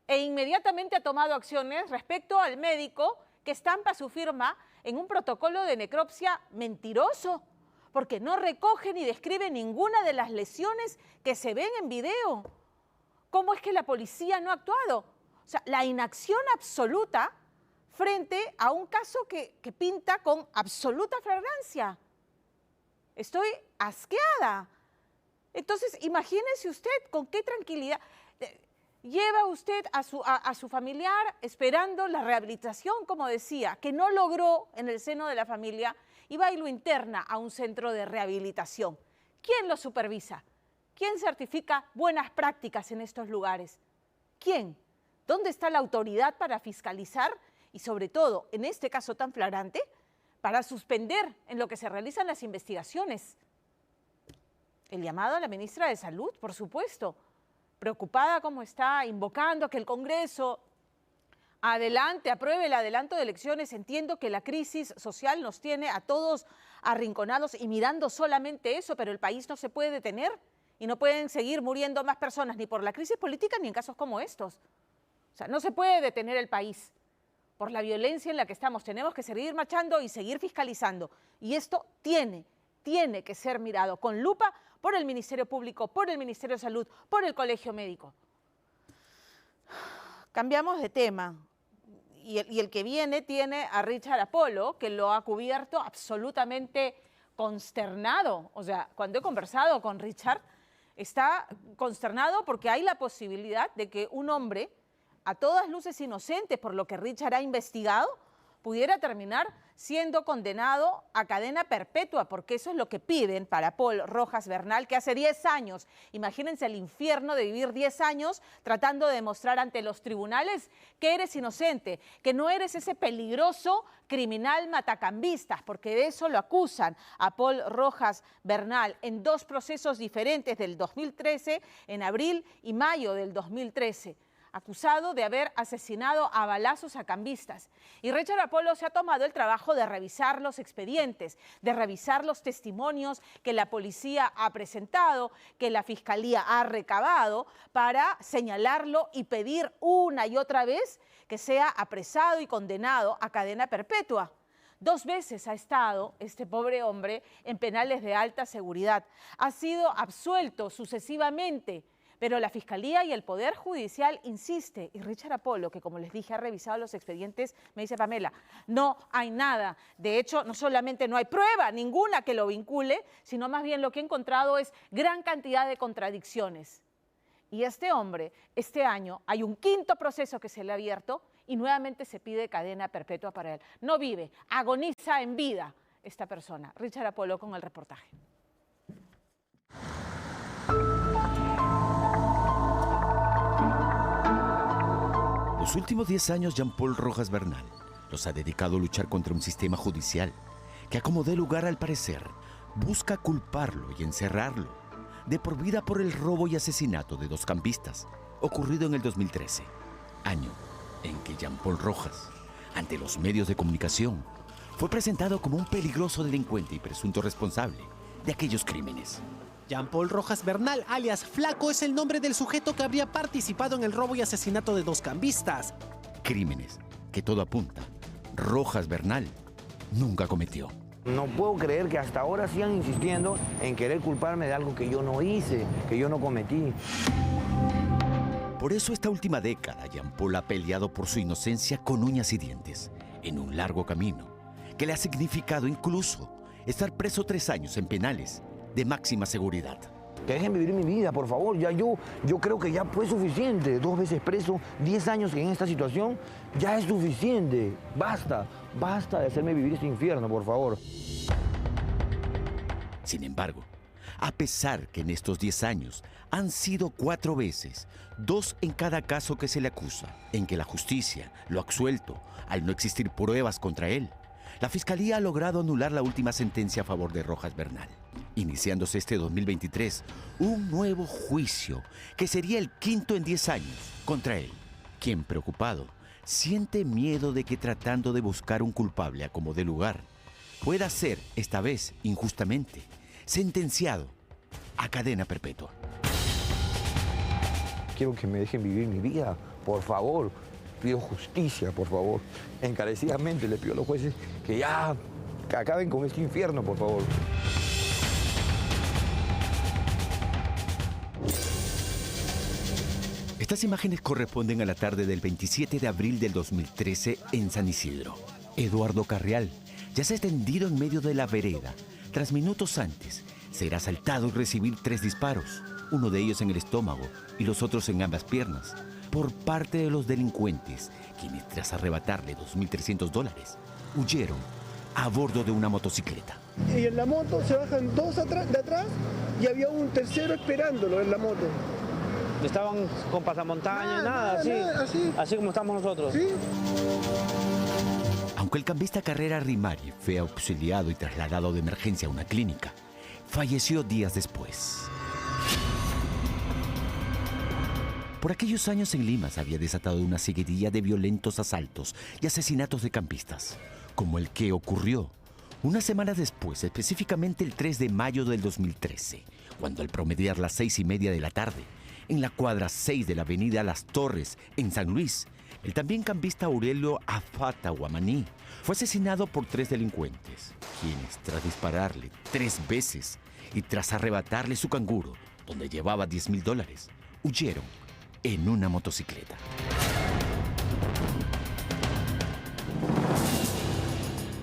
e inmediatamente ha tomado acciones respecto al médico que estampa su firma en un protocolo de necropsia mentiroso, porque no recoge ni describe ninguna de las lesiones que se ven en video. ¿Cómo es que la policía no ha actuado? O sea, la inacción absoluta frente a un caso que pinta con absoluta flagrancia. Estoy asqueada. Entonces, imagínese usted con qué tranquilidad lleva usted a su familiar esperando la rehabilitación, como decía, que no logró en el seno de la familia, y va y lo interna a un centro de rehabilitación. ¿Quién lo supervisa? ¿Quién certifica buenas prácticas en estos lugares? ¿Quién? ¿Dónde está la autoridad para fiscalizar y, sobre todo, en este caso tan flagrante, para suspender en lo que se realizan las investigaciones? El llamado a la ministra de Salud, por supuesto, preocupada como está, invocando a que el Congreso apruebe el adelanto de elecciones. Entiendo que la crisis social nos tiene a todos arrinconados y mirando solamente eso, pero el país no se puede detener y no pueden seguir muriendo más personas ni por la crisis política ni en casos como estos. O sea, no se puede detener el país por la violencia en la que estamos. Tenemos que seguir marchando y seguir fiscalizando. Y esto tiene que ser mirado con lupa por el Ministerio Público, por el Ministerio de Salud, por el Colegio Médico. Cambiamos de tema. Y el que viene tiene a Richard Apolo, que lo ha cubierto absolutamente consternado. O sea, cuando he conversado con Richard, está consternado porque hay la posibilidad de que un hombre, a todas luces inocente por lo que Richard ha investigado, pudiera terminar siendo condenado a cadena perpetua, porque eso es lo que piden para Paul Rojas Bernal, que hace 10 años, imagínense el infierno de vivir 10 años tratando de demostrar ante los tribunales que eres inocente, que no eres ese peligroso criminal matacambistas, porque de eso lo acusan a Paul Rojas Bernal en 2 procesos diferentes del 2013, en abril y mayo del 2013. Acusado de haber asesinado a balazos a cambistas. Y Richard Apolo se ha tomado el trabajo de revisar los expedientes, de revisar los testimonios que la policía ha presentado, que la fiscalía ha recabado, para señalarlo y pedir una y otra vez que sea apresado y condenado a cadena perpetua. 2 veces ha estado este pobre hombre en penales de alta seguridad. Ha sido absuelto sucesivamente. Pero la Fiscalía y el Poder Judicial insiste, y Richard Apolo, que como les dije ha revisado los expedientes, me dice: Pamela, no hay nada. De hecho, no solamente no hay prueba ninguna que lo vincule, sino más bien lo que he encontrado es gran cantidad de contradicciones. Y este hombre, este año, hay un 5º proceso que se le ha abierto y nuevamente se pide cadena perpetua para él. No vive, agoniza en vida esta persona. Richard Apolo con el reportaje. Los últimos 10 años, Jean-Paul Rojas Bernal los ha dedicado a luchar contra un sistema judicial que, a como dé lugar al parecer, busca culparlo y encerrarlo de por vida por el robo y asesinato de 2 campistas, ocurrido en el 2013, año en que Jean-Paul Rojas, ante los medios de comunicación, fue presentado como un peligroso delincuente y presunto responsable de aquellos crímenes. Jean-Paul Rojas Bernal, alias Flaco, es el nombre del sujeto que habría participado en el robo y asesinato de 2 cambistas. Crímenes que todo apunta, Rojas Bernal nunca cometió. No puedo creer que hasta ahora sigan insistiendo en querer culparme de algo que yo no hice, que yo no cometí. Por eso esta última década, Jean-Paul ha peleado por su inocencia con uñas y dientes, en un largo camino, que le ha significado incluso estar preso 3 años en penales de máxima seguridad. Que dejen vivir mi vida, por favor. Ya yo creo que ya fue suficiente. 2 veces preso, 10 años en esta situación, ya es suficiente. Basta de hacerme vivir este infierno, por favor. Sin embargo, a pesar que en estos 10 años han sido 4 veces, 2 en cada caso que se le acusa, en que la justicia lo ha absuelto al no existir pruebas contra él, la Fiscalía ha logrado anular la última sentencia a favor de Rojas Bernal, iniciándose este 2023 un nuevo juicio que sería el 5º en 10 años contra él, quien, preocupado, siente miedo de que, tratando de buscar un culpable a como dé lugar, pueda ser, esta vez injustamente, sentenciado a cadena perpetua. Quiero que me dejen vivir mi vida, por favor. Pido justicia, por favor. Encarecidamente le pido a los jueces que acaben con este infierno, por favor. Estas imágenes corresponden a la tarde del 27 de abril del 2013 en San Isidro. Eduardo Carreal ya se ha extendido en medio de la vereda, tras minutos antes ser asaltado y recibir 3 disparos, uno de ellos en el estómago y los otros en ambas piernas, por parte de los delincuentes, quienes, tras arrebatarle $2.300, huyeron a bordo de una motocicleta. Y en la moto se bajan 2 de atrás y había un tercero esperándolo en la moto. Estaban con pasamontañas, nada, así como estamos nosotros. ¿Sí? Aunque el cambista Carrera Rimari fue auxiliado y trasladado de emergencia a una clínica, falleció días después. Por aquellos años en Lima se había desatado una seguidilla de violentos asaltos y asesinatos de campistas, como el que ocurrió unas semanas después, específicamente el 3 de mayo del 2013, cuando al promediar las 6:30 de la tarde, en la cuadra 6 de la avenida Las Torres, en San Luis, el también campista Aurelio Afata Guamaní fue asesinado por 3 delincuentes, quienes, tras dispararle 3 veces y tras arrebatarle su canguro, donde llevaba $10.000, huyeron en una motocicleta.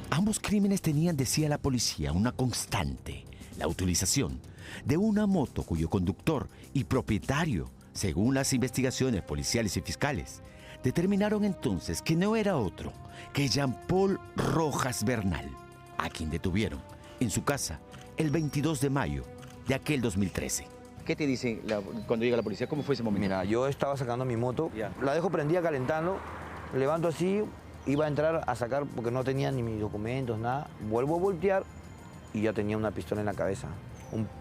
Ambos crímenes tenían, decía la policía, una constante: la utilización de una moto cuyo conductor y propietario, según las investigaciones policiales y fiscales, determinaron entonces que no era otro que Jean-Paul Rojas Bernal, a quien detuvieron en su casa el 22 de mayo de aquel 2013. ¿Qué te dice cuando llega la policía? ¿Cómo fue ese momento? Mira, yo estaba sacando mi moto, la dejo prendida calentando, levanto así, iba a entrar a sacar porque no tenía ni mis documentos, nada. Vuelvo a voltear y ya tenía una pistola en la cabeza.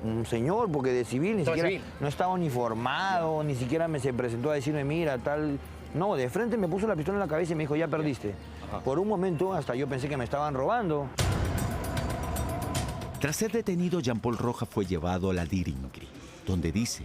Un señor, porque de civil, ni siquiera no estaba uniformado, ni siquiera se presentó a decirme, mira, tal... No, de frente me puso la pistola en la cabeza y me dijo, ya perdiste. Por un momento hasta yo pensé que me estaban robando. Tras ser detenido, Jean-Paul Rojas fue llevado a la DIRINCRI, donde dice,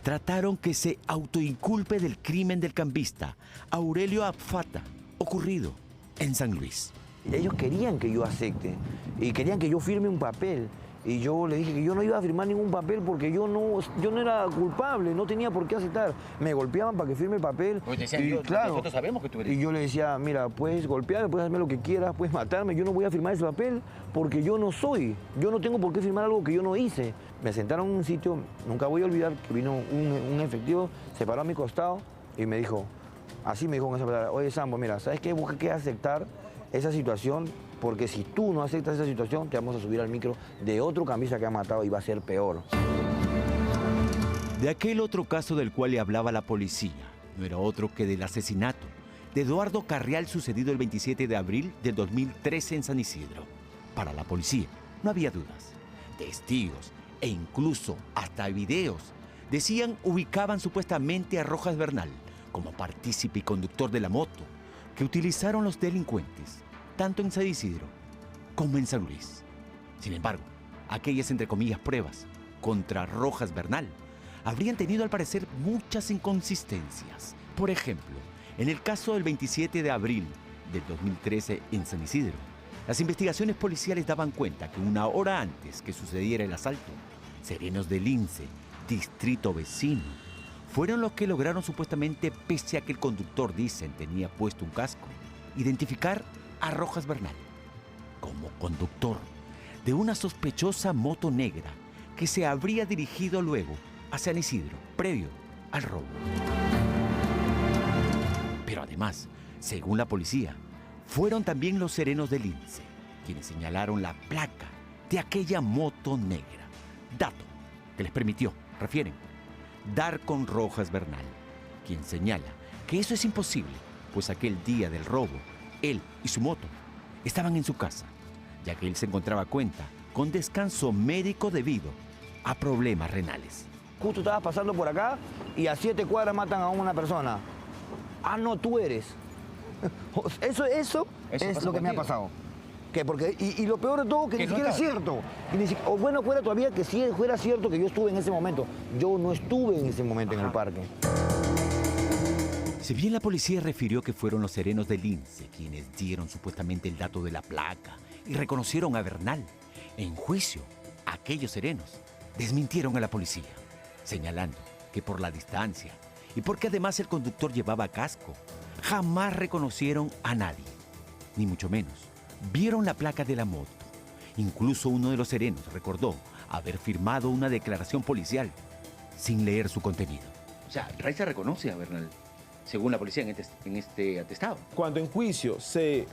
trataron que se autoinculpe del crimen del cambista Aurelio Abfata, ocurrido en San Luis. Ellos querían que yo acepte y querían que yo firme un papel. Y yo le dije que yo no iba a firmar ningún papel porque yo no era culpable, no tenía por qué aceptar. Me golpeaban para que firme el papel. Pues decían, y claro, nosotros sabemos que tú eres. Y yo le decía, mira, puedes golpearme, puedes hacerme lo que quieras, puedes matarme, yo no voy a firmar ese papel porque yo no soy. Yo no tengo por qué firmar algo que yo no hice. Me sentaron en un sitio, nunca voy a olvidar que vino un efectivo, se paró a mi costado y me dijo, así me dijo con esa palabra, oye Sambo, mira, ¿sabes qué? Busca que aceptar esa situación, porque si tú no aceptas esa situación, te vamos a subir al micro de otro cambista que ha matado y va a ser peor. De aquel otro caso del cual le hablaba la policía, no era otro que del asesinato de Eduardo Carrial sucedido el 27 de abril del 2013 en San Isidro. Para la policía no había dudas. Testigos e incluso hasta videos ubicaban supuestamente a Rojas Bernal como partícipe y conductor de la moto que utilizaron los delincuentes tanto en San Isidro como en San Luis. Sin embargo, aquellas, entre comillas, pruebas contra Rojas Bernal habrían tenido al parecer muchas inconsistencias. Por ejemplo, en el caso del 27 de abril del 2013 en San Isidro, las investigaciones policiales daban cuenta que una hora antes que sucediera el asalto, serenos del INSE, distrito vecino, fueron los que lograron supuestamente, pese a que el conductor, dicen, tenía puesto un casco, identificar a Rojas Bernal como conductor de una sospechosa moto negra que se habría dirigido luego a San Isidro, previo al robo. Pero además, según la policía, fueron también los serenos del INSE quienes señalaron la placa de aquella moto negra, dato que les permitió, refieren, dar con Rojas Bernal, quien señala que eso es imposible, pues aquel día del robo, él y su moto estaban en su casa, ya que él se encontraba con descanso médico debido a problemas renales. Justo estabas pasando por acá y a 7 cuadras matan a una persona. Ah, no, tú eres. Eso es lo que me ha pasado. Y lo peor de todo, que ni siquiera es cierto. O bueno, fuera todavía que si fuera cierto que yo estuve en ese momento. Yo no estuve en ese momento en el parque. Si bien la policía refirió que fueron los serenos del INSE quienes dieron supuestamente el dato de la placa y reconocieron a Bernal, en juicio, aquellos serenos desmintieron a la policía, señalando que por la distancia y porque además el conductor llevaba casco, jamás reconocieron a nadie, ni mucho menos vieron la placa de la moto. Incluso uno de los serenos recordó haber firmado una declaración policial sin leer su contenido. O sea, Raiza reconoce a Bernal, según la policía en este atestado. Cuando en juicio se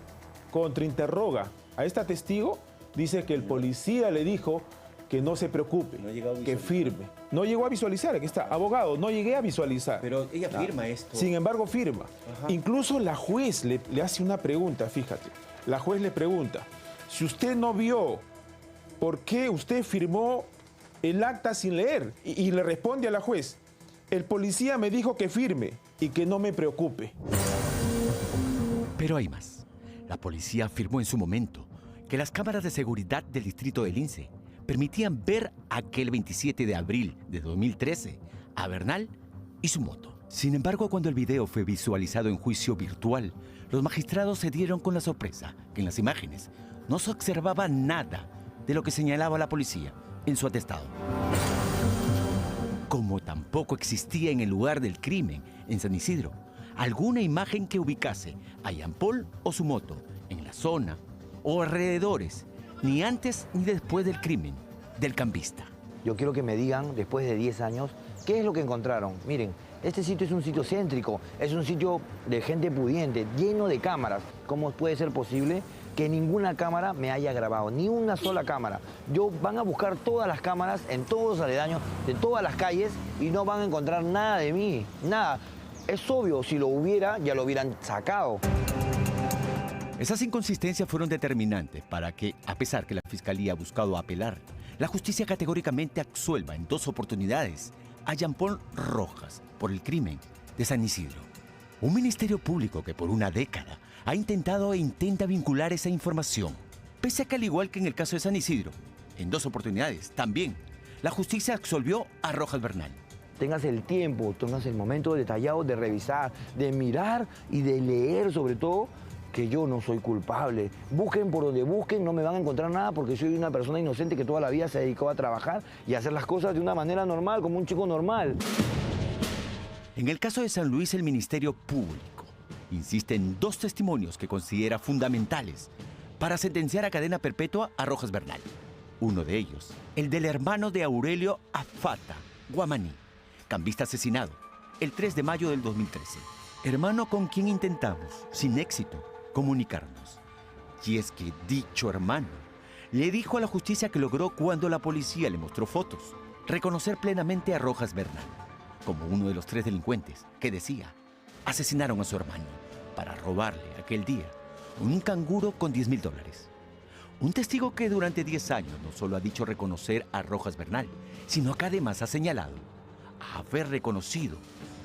contrainterroga a este testigo, dice que el policía le dijo que no se preocupe, que firme. No llegó a visualizar, aquí está, abogado, no llegué a visualizar. Pero ella firma esto. Sin embargo, firma. Ajá. Incluso la juez le hace una pregunta, fíjate. La juez le pregunta, si usted no vio, ¿por qué usted firmó el acta sin leer? Y le responde a la juez, el policía me dijo que firme y que no me preocupe. Pero hay más. La policía afirmó en su momento que las cámaras de seguridad del distrito del INSE permitían ver aquel 27 de abril de 2013 a Bernal y su moto. Sin embargo, cuando el video fue visualizado en juicio virtual, los magistrados se dieron con la sorpresa que en las imágenes no se observaba nada de lo que señalaba la policía en su atestado. Como tampoco existía en el lugar del crimen, en San Isidro, alguna imagen que ubicase a Jean-Paul o su moto en la zona o alrededores, ni antes ni después del crimen del cambista. Yo quiero que me digan, después de 10 años, ¿qué es lo que encontraron? Miren, Este sitio es un sitio céntrico, es un sitio de gente pudiente, lleno de cámaras. ¿Cómo puede ser posible que ninguna cámara me haya grabado? Ni una sola cámara. Van a buscar todas las cámaras en todos los aledaños, de todas las calles, y no van a encontrar nada de mí, nada. Es obvio, si lo hubiera, ya lo hubieran sacado. Esas inconsistencias fueron determinantes para que, a pesar que la Fiscalía ha buscado apelar, la justicia categóricamente absuelva en 2 oportunidades a Jean-Paul Rojas por el crimen de San Isidro. Un ministerio público que por una década ha intentado e intenta vincular esa información, pese a que, al igual que en el caso de San Isidro, en 2 oportunidades también, la justicia absolvió a Rojas Bernal. Tengas el tiempo, tengas el momento detallado de revisar, de mirar y de leer sobre todo que yo no soy culpable. Busquen por donde busquen, no me van a encontrar nada porque soy una persona inocente que toda la vida se dedicó a trabajar y a hacer las cosas de una manera normal, como un chico normal. En el caso de San Luis, el Ministerio Público insiste en 2 testimonios que considera fundamentales para sentenciar a cadena perpetua a Rojas Bernal. Uno de ellos, el del hermano de Aurelio Afata Guamaní, cambista asesinado el 3 de mayo del 2013. Hermano con quien intentamos, sin éxito, comunicarnos. Y es que dicho hermano le dijo a la justicia que logró, cuando la policía le mostró fotos, reconocer plenamente a Rojas Bernal como uno de los 3 delincuentes que, decía, asesinaron a su hermano para robarle aquel día un canguro con $10,000. Un testigo que durante 10 años no solo ha dicho reconocer a Rojas Bernal, sino que además ha señalado haber reconocido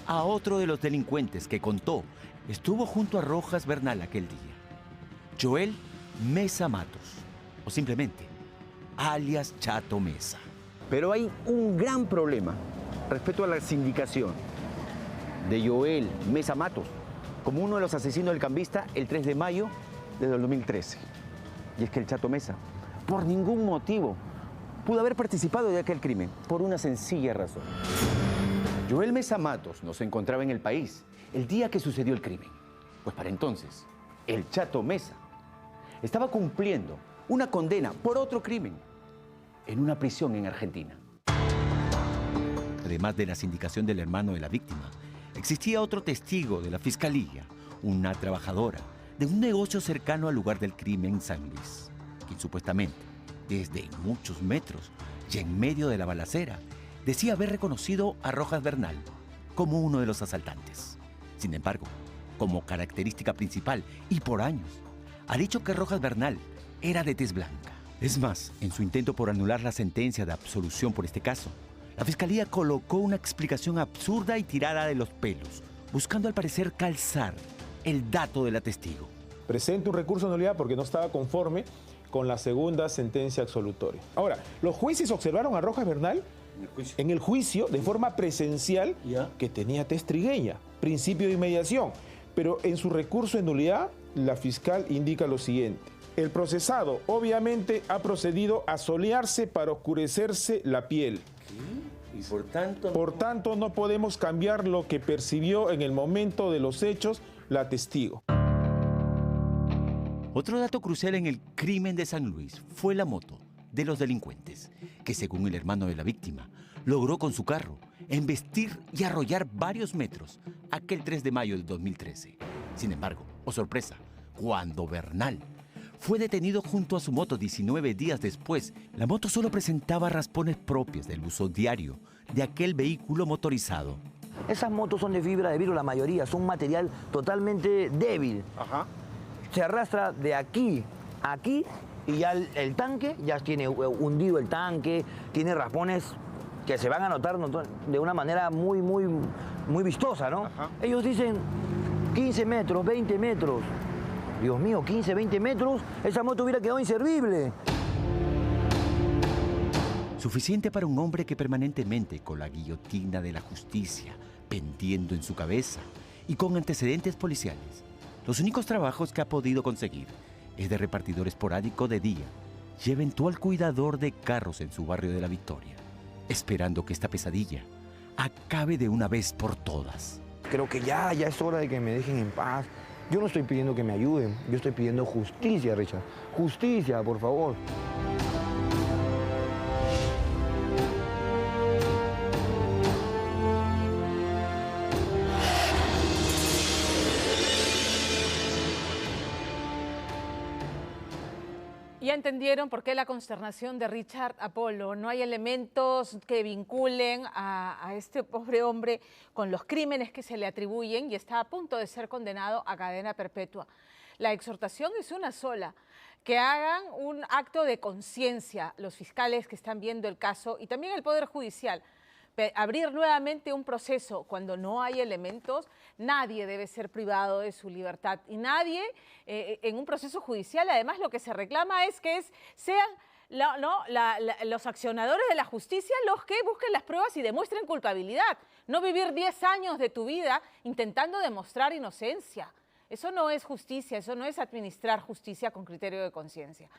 a otro de los delincuentes que contó estuvo junto a Rojas Bernal aquel día, Joel Mesa Matos, o simplemente alias Chato Mesa. Pero hay un gran problema respecto a la sindicación de Joel Mesa Matos como uno de los asesinos del cambista el 3 de mayo del 2013. Y es que el Chato Mesa, por ningún motivo, pudo haber participado de aquel crimen, por una sencilla razón. Joel Mesa Matos no se encontraba en el país el día que sucedió el crimen, pues para entonces el Chato Mesa estaba cumpliendo una condena por otro crimen en una prisión en Argentina. Además de la sindicación del hermano de la víctima, existía otro testigo de la Fiscalía, una trabajadora de un negocio cercano al lugar del crimen en San Luis, quien supuestamente, desde muchos metros y en medio de la balacera, decía haber reconocido a Rojas Bernal como uno de los asaltantes. Sin embargo, como característica principal y por años, ha dicho que Rojas Bernal era de tez blanca. Es más, en su intento por anular la sentencia de absolución por este caso, la Fiscalía colocó una explicación absurda y tirada de los pelos, buscando al parecer calzar el dato de la testigo. Presenta un recurso de nulidad porque no estaba conforme con la segunda sentencia absolutoria. Ahora, los jueces observaron a Rojas Bernal en el juicio de forma presencial que tenía tez trigueña, principio de inmediación. Pero en su recurso de nulidad, la fiscal indica lo siguiente. El procesado obviamente ha procedido a solearse para oscurecerse la piel. ¿Y por tanto? Por tanto, no podemos cambiar lo que percibió en el momento de los hechos la testigo. Otro dato crucial en el crimen de San Luis fue la moto de los delincuentes, que según el hermano de la víctima, logró con su carro embestir y arrollar varios metros aquel 3 de mayo del 2013. Sin embargo, oh sorpresa, cuando Bernal fue detenido junto a su moto 19 días después, la moto solo presentaba raspones propios del uso diario de aquel vehículo motorizado. Esas motos son de fibra de vidrio, la mayoría, son material totalmente débil. Se arrastra de aquí a aquí y ya el tanque ya tiene hundido el tanque, tiene raspones que se van a notar de una manera muy vistosa, ¿no? Ellos dicen 15 metros, 20 metros. Dios mío, 15, 20 metros, esa moto hubiera quedado inservible. Suficiente para un hombre que permanentemente, con la guillotina de la justicia pendiendo en su cabeza y con antecedentes policiales, los únicos trabajos que ha podido conseguir es de repartidor esporádico de día y eventual cuidador de carros en su barrio de La Victoria, esperando que esta pesadilla acabe de una vez por todas. Creo que ya es hora de que me dejen en paz. Yo no estoy pidiendo que me ayuden, yo estoy pidiendo justicia, Richard. Justicia, por favor. Ya entendieron por qué la consternación de Richard Apolo. No hay elementos que vinculen a este pobre hombre con los crímenes que se le atribuyen y está a punto de ser condenado a cadena perpetua. La exhortación es una sola, que hagan un acto de conciencia los fiscales que están viendo el caso y también el Poder Judicial. Abrir nuevamente un proceso cuando no hay elementos, nadie debe ser privado de su libertad y nadie en un proceso judicial, además lo que se reclama es que sean los accionadores de la justicia los que busquen las pruebas y demuestren culpabilidad, no vivir 10 años de tu vida intentando demostrar inocencia. Eso no es justicia, eso no es administrar justicia con criterio de conciencia.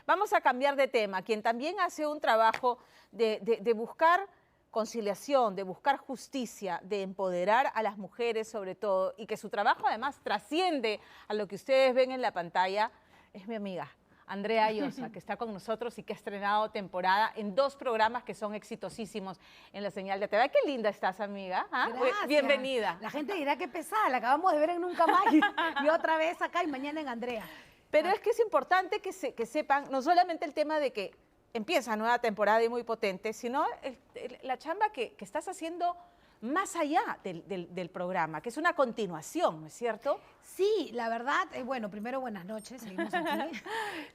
Vamos a cambiar de tema. Quien también hace un trabajo de buscar conciliación, de buscar justicia, de empoderar a las mujeres sobre todo, y que su trabajo además trasciende a lo que ustedes ven en la pantalla, es mi amiga Andrea Ayosa, que está con nosotros y que ha estrenado temporada en 2 programas que son exitosísimos en la señal de TV. ¡Qué linda estás, amiga! ¿Ah? Gracias. Bienvenida. La gente dirá que pesada, la acabamos de ver en Nunca Más y otra vez acá y mañana en Andrea. Pero es que es importante que sepan, no solamente el tema de que empieza nueva temporada y muy potente, sino la chamba que estás haciendo más allá del programa, que es una continuación, ¿no es cierto? Sí, la verdad, bueno, primero buenas noches, seguimos aquí.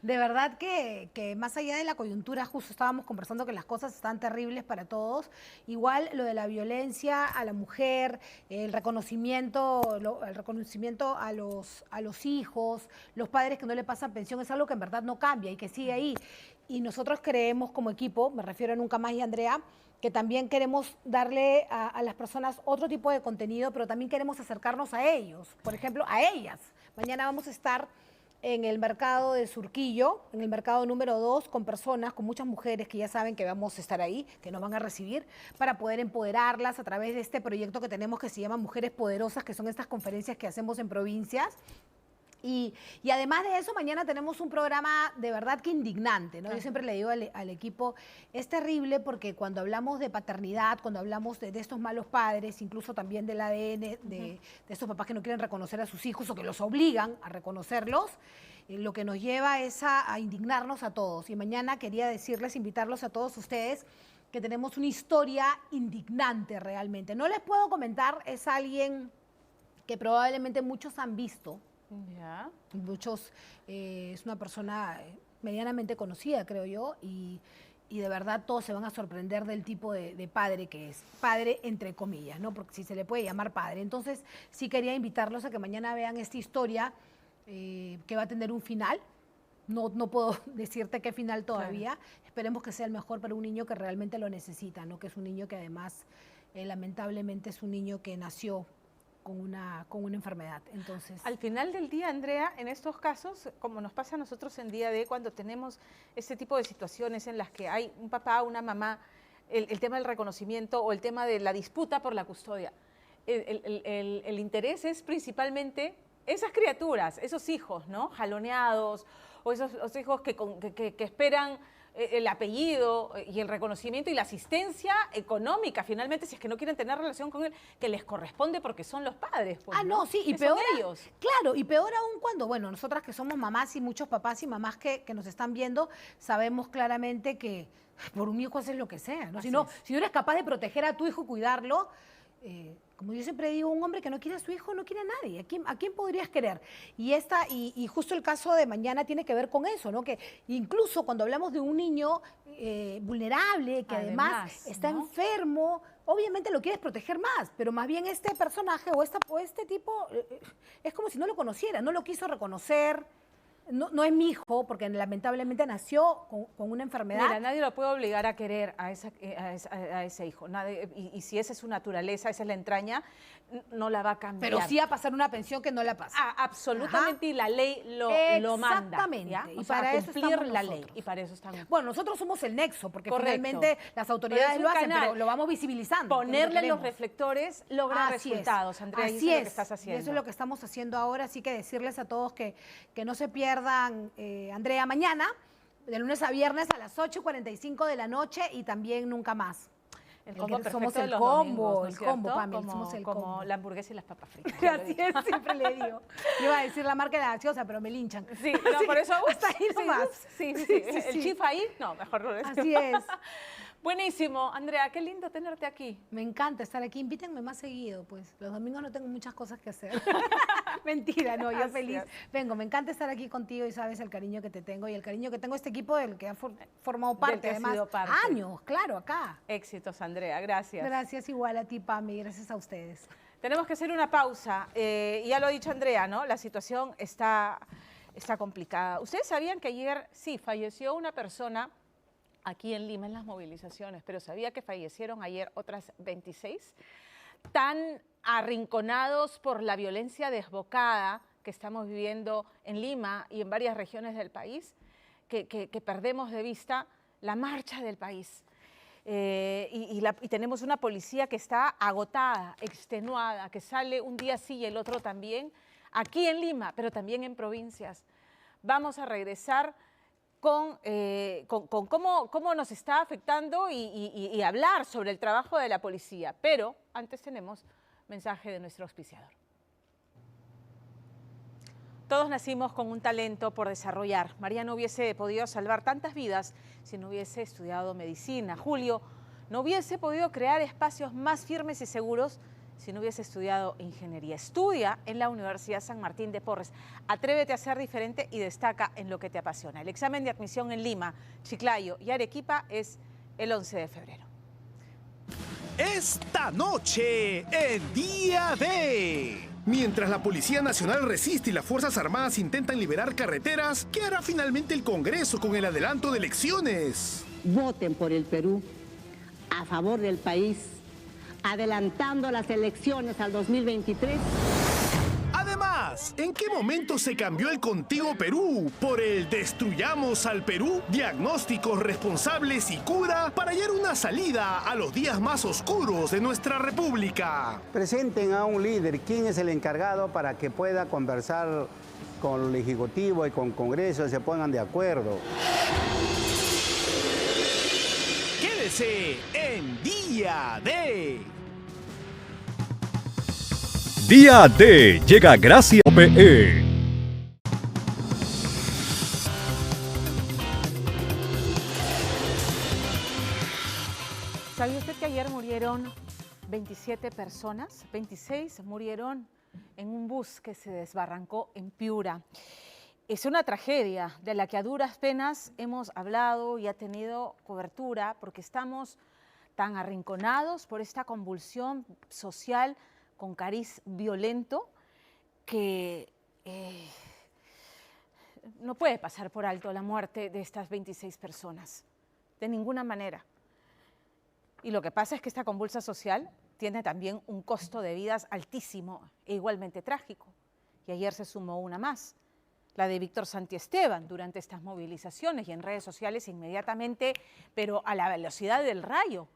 De verdad que más allá de la coyuntura, justo estábamos conversando que las cosas están terribles para todos. Igual lo de la violencia a la mujer, el reconocimiento a los hijos, los padres que no le pasan pensión, es algo que en verdad no cambia y que sigue ahí. Y nosotros creemos como equipo, me refiero a Nunca Más y Andrea, que también queremos darle a las personas otro tipo de contenido, pero también queremos acercarnos a ellos, por ejemplo, a ellas. Mañana vamos a estar en el mercado de Surquillo, en el mercado número 2, con personas, con muchas mujeres que ya saben que vamos a estar ahí, que nos van a recibir, para poder empoderarlas a través de este proyecto que tenemos que se llama Mujeres Poderosas, que son estas conferencias que hacemos en provincias. Y además de eso, mañana tenemos un programa de verdad que indignante, ¿no? Yo siempre le digo al equipo, es terrible porque cuando hablamos de paternidad, cuando hablamos de estos malos padres, incluso también del ADN, de estos papás que no quieren reconocer a sus hijos o que los obligan a reconocerlos, lo que nos lleva es a indignarnos a todos. Y mañana quería decirles, invitarlos a todos ustedes, que tenemos una historia indignante realmente. No les puedo comentar, es alguien que probablemente muchos han visto. Ya. Muchos, es una persona medianamente conocida, creo yo, y de verdad todos se van a sorprender del tipo de padre que es. Padre entre comillas, ¿no? Porque si se le puede llamar padre. Entonces, sí quería invitarlos a que mañana vean esta historia que va a tener un final. No puedo decirte qué final todavía. Claro. Esperemos que sea el mejor para un niño que realmente lo necesita, ¿no? Que es un niño que además, lamentablemente, es un niño que nació con una enfermedad. Entonces, al final del día, Andrea, en estos casos, como nos pasa a nosotros en Día D, cuando tenemos este tipo de situaciones en las que hay un papá, una mamá, el tema del reconocimiento o el tema de la disputa por la custodia, el interés es principalmente esas criaturas, esos hijos, ¿no? Jaloneados, o esos hijos que esperan el apellido y el reconocimiento y la asistencia económica, finalmente, si es que no quieren tener relación con él, que les corresponde porque son los padres. Pues, no, sí, y peor ellos. Claro, y peor aún cuando, bueno, nosotras que somos mamás y muchos papás y mamás que nos están viendo, sabemos claramente que por un hijo haces lo que sea, ¿no? Si no eres capaz de proteger a tu hijo y cuidarlo, como yo siempre digo, un hombre que no quiere a su hijo no quiere a nadie. ¿A quién podrías querer? Y justo el caso de mañana tiene que ver con eso, ¿no? Que incluso cuando hablamos de un niño vulnerable, que además está enfermo, obviamente lo quieres proteger más, pero más bien este personaje o este tipo es como si no lo conociera, no lo quiso reconocer. No es mi hijo, porque lamentablemente nació con una enfermedad. Mira, nadie lo puede obligar a querer a ese hijo. Nadie, y si esa es su naturaleza, esa es la entraña, no la va a cambiar. Pero sí a pasar una pensión que no la pasa. Absolutamente, y la ley lo manda. Exactamente. ¿Ya? Y para eso cumplir la ley. Y para eso estamos. Bueno, nosotros somos el nexo, porque finalmente las autoridades lo hacen, pero lo vamos visibilizando. Ponerle los reflectores logra resultados, Andrea, y eso es lo que estás haciendo. Y eso es lo que estamos haciendo ahora, así que decirles a todos que no se pierdan, Andrea, mañana, de lunes a viernes a las 8:45 de la noche y también Nunca Más. El combo perfecto somos de el los combo, domingos, ¿no es el combo, cierto? Pamela, somos el como combo. la hamburguesa y las papas fritas. ya lo he Así dicho. es, siempre le digo. Yo iba a decir la marca de la gaseosa, pero me linchan. Sí, no, por eso hasta ahí nomás. Sí. Sí. El chif ahí, no, mejor no lo decimos. Así es. Buenísimo, Andrea, qué lindo tenerte aquí. Me encanta estar aquí. Invítenme más seguido, pues. Los domingos no tengo muchas cosas que hacer. Mentira, no, yo Gracias. feliz. Vengo, me encanta estar aquí contigo y sabes el cariño que te tengo y el cariño que tengo a este equipo del que ha formado parte, que has además, sido parte. años, claro, acá. Éxitos, Andrea, gracias. Gracias igual a ti, Pami, gracias a ustedes. Tenemos que hacer una pausa. Y ya lo ha dicho Andrea, ¿no? La situación está complicada. ¿Ustedes sabían que ayer, sí, falleció una persona aquí en Lima en las movilizaciones, pero sabía que fallecieron ayer otras 26? Tan arrinconados por la violencia desbocada que estamos viviendo en Lima y en varias regiones del país, que perdemos de vista la marcha del país. Y tenemos una policía que está agotada, extenuada, que sale un día sí y el otro también, aquí en Lima, pero también en provincias. Vamos a regresar con cómo nos está afectando y hablar sobre el trabajo de la policía. Pero antes tenemos mensaje de nuestro auspiciador. Todos nacimos con un talento por desarrollar. María no hubiese podido salvar tantas vidas si no hubiese estudiado medicina. Julio no hubiese podido crear espacios más firmes y seguros si no hubiese estudiado ingeniería. Estudia en la Universidad San Martín de Porres. Atrévete a ser diferente y destaca en lo que te apasiona. El examen de admisión en Lima, Chiclayo y Arequipa es el 11 de febrero. Esta noche, en Día D. Mientras la Policía Nacional resiste y las Fuerzas Armadas intentan liberar carreteras, ¿qué hará finalmente el Congreso con el adelanto de elecciones? Voten por el Perú, a favor del país, adelantando las elecciones al 2023. Además, ¿en qué momento se cambió el Contigo Perú por el Destruyamos al Perú? Diagnósticos responsables y cura para hallar una salida a los días más oscuros de nuestra república. Presenten a un líder, quién es el encargado para que pueda conversar con el Ejecutivo y con el Congreso y se pongan de acuerdo. Quédese en Día D. Día D llega gracias a OPE. ¿Sabía usted que ayer murieron 27 personas? 26 murieron en un bus que se desbarrancó en Piura. Es una tragedia de la que a duras penas hemos hablado y ha tenido cobertura porque estamos tan arrinconados por esta convulsión social con cariz violento que no puede pasar por alto la muerte de estas 26 personas, de ninguna manera. Y lo que pasa es que esta convulsa social tiene también un costo de vidas altísimo e igualmente trágico. Y ayer se sumó una más, la de Víctor Santiesteban durante estas movilizaciones y en redes sociales inmediatamente, pero a la velocidad del rayo.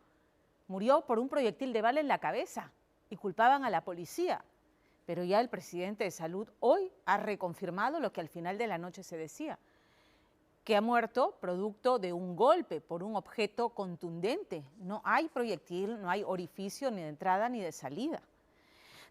Murió por un proyectil de bala en la cabeza y culpaban a la policía. Pero ya el presidente de Salud hoy ha reconfirmado lo que al final de la noche se decía, que ha muerto producto de un golpe por un objeto contundente. No hay proyectil, no hay orificio ni de entrada ni de salida.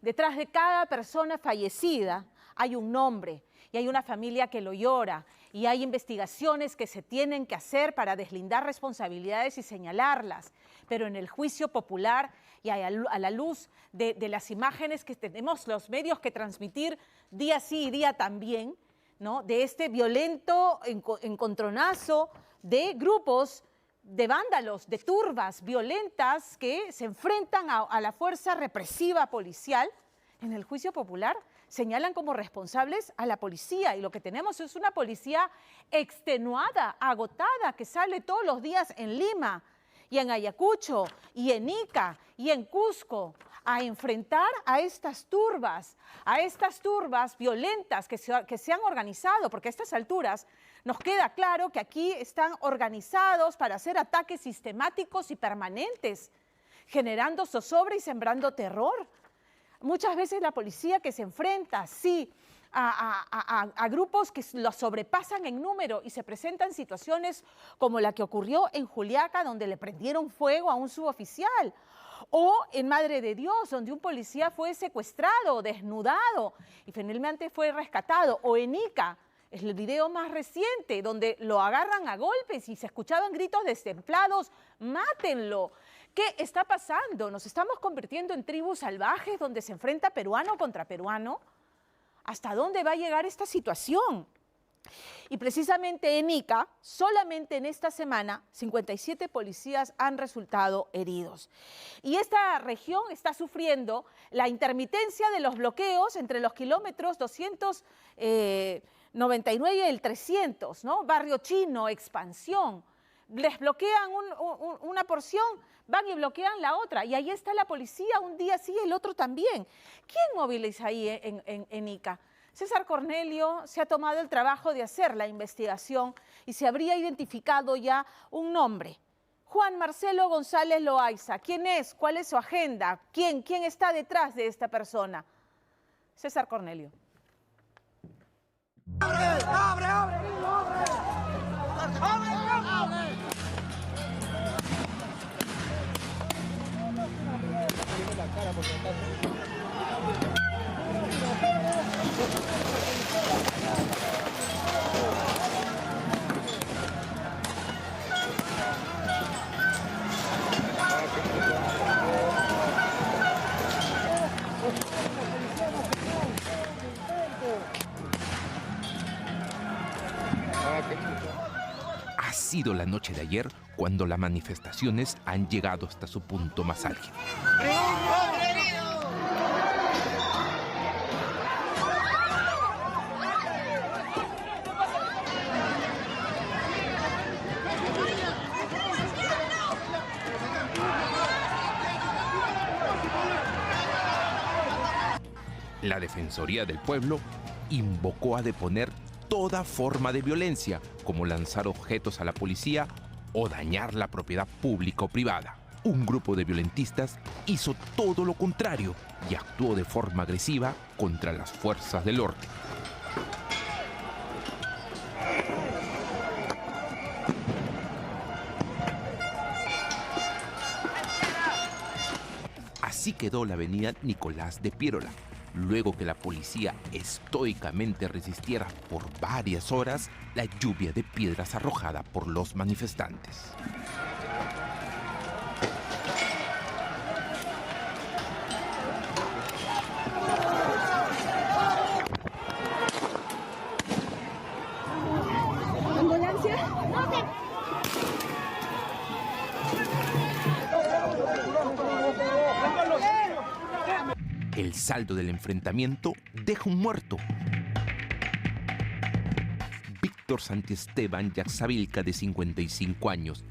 Detrás de cada persona fallecida hay un nombre y hay una familia que lo llora y hay investigaciones que se tienen que hacer para deslindar responsabilidades y señalarlas. Pero en el juicio popular y a la luz de las imágenes que tenemos los medios que transmitir día sí y día también, ¿no? De este violento encontronazo de grupos de vándalos, de turbas violentas que se enfrentan a la fuerza represiva policial, en el juicio popular señalan como responsables a la policía y lo que tenemos es una policía extenuada, agotada, que sale todos los días en Lima y en Ayacucho y en Ica y en Cusco a enfrentar a estas turbas violentas que se han organizado, porque a estas alturas nos queda claro que aquí están organizados para hacer ataques sistemáticos y permanentes, generando zozobra y sembrando terror. Muchas veces la policía que se enfrenta, sí, a grupos que los sobrepasan en número y se presentan situaciones como la que ocurrió en Juliaca, donde le prendieron fuego a un suboficial, o en Madre de Dios, donde un policía fue secuestrado, desnudado y finalmente fue rescatado, o en Ica, es el video más reciente, donde lo agarran a golpes y se escuchaban gritos destemplados, ¡mátenlo! ¿Qué está pasando? ¿Nos estamos convirtiendo en tribus salvajes donde se enfrenta peruano contra peruano? ¿Hasta dónde va a llegar esta situación? Y precisamente en Ica, solamente en esta semana, 57 policías han resultado heridos. Y esta región está sufriendo la intermitencia de los bloqueos entre los kilómetros 299 y el 300, ¿no? Barrio Chino, Expansión. Les bloquean una porción, van y bloquean la otra. Y ahí está la policía, un día sí, el otro también. ¿Quién moviliza ahí en Ica? César Cornelio se ha tomado el trabajo de hacer la investigación y se habría identificado ya un nombre. Juan Marcelo González Loaiza. ¿Quién es? ¿Cuál es su agenda? ¿Quién está detrás de esta persona? César Cornelio. ¡Abre, abre, abre! ¡Abre, abre! Ha sido la noche de ayer cuando las manifestaciones han llegado hasta su punto más álgido. La Defensoría del Pueblo invocó a deponer toda forma de violencia, como lanzar objetos a la policía o dañar la propiedad pública o privada. Un grupo de violentistas hizo todo lo contrario y actuó de forma agresiva contra las fuerzas del orden. Así quedó la avenida Nicolás de Piérola, luego que la policía estoicamente resistiera por varias horas la lluvia de piedras arrojada por los manifestantes. El saldo del enfrentamiento deja un muerto. Víctor Santiesteban Yaxavilca, de 55 años,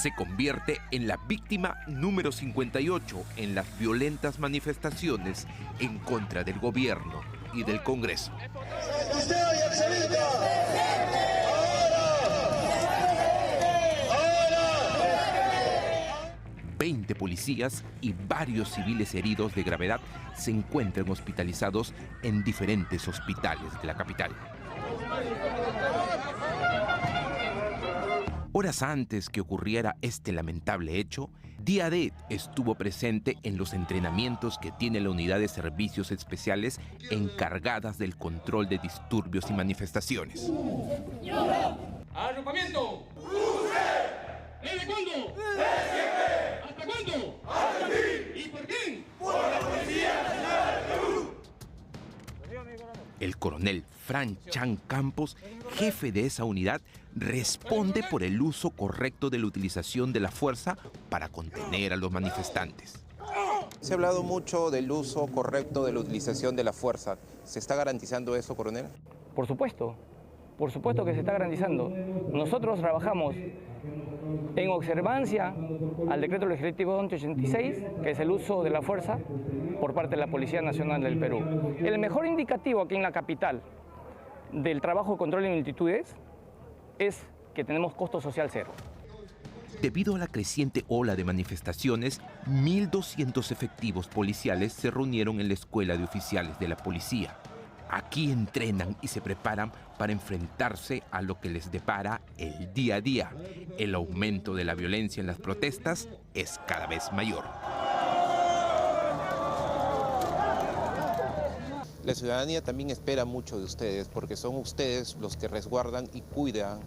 se convierte en la víctima número 58 en las violentas manifestaciones en contra del gobierno y del Congreso. 20 policías y varios civiles heridos de gravedad se encuentran hospitalizados en diferentes hospitales de la capital. Horas antes que ocurriera este lamentable hecho, Día D estuvo presente en los entrenamientos que tiene la Unidad de Servicios Especiales encargadas del control de disturbios y manifestaciones. ¡Agrupamiento! ¿Desde cuándo? ¿Hasta cuándo? ¡Hasta aquí! ¿Y por quién? ¡Por la Policía Nacional del Perú! El coronel Fran Chan Campos, jefe de esa unidad, responde por el uso correcto de la utilización de la fuerza para contener a los manifestantes. Se ha hablado mucho del uso correcto de la utilización de la fuerza. ¿Se está garantizando eso, coronel? Por supuesto que se está garantizando. Nosotros trabajamos en observancia al decreto legislativo 1186, que es el uso de la fuerza por parte de la Policía Nacional del Perú. El mejor indicativo aquí en la capital del trabajo de control de multitudes es que tenemos costo social cero. Debido a la creciente ola de manifestaciones, 1.200 efectivos policiales se reunieron en la Escuela de Oficiales de la Policía. Aquí entrenan y se preparan para enfrentarse a lo que les depara el día a día. El aumento de la violencia en las protestas es cada vez mayor. La ciudadanía también espera mucho de ustedes, porque son ustedes los que resguardan y cuidan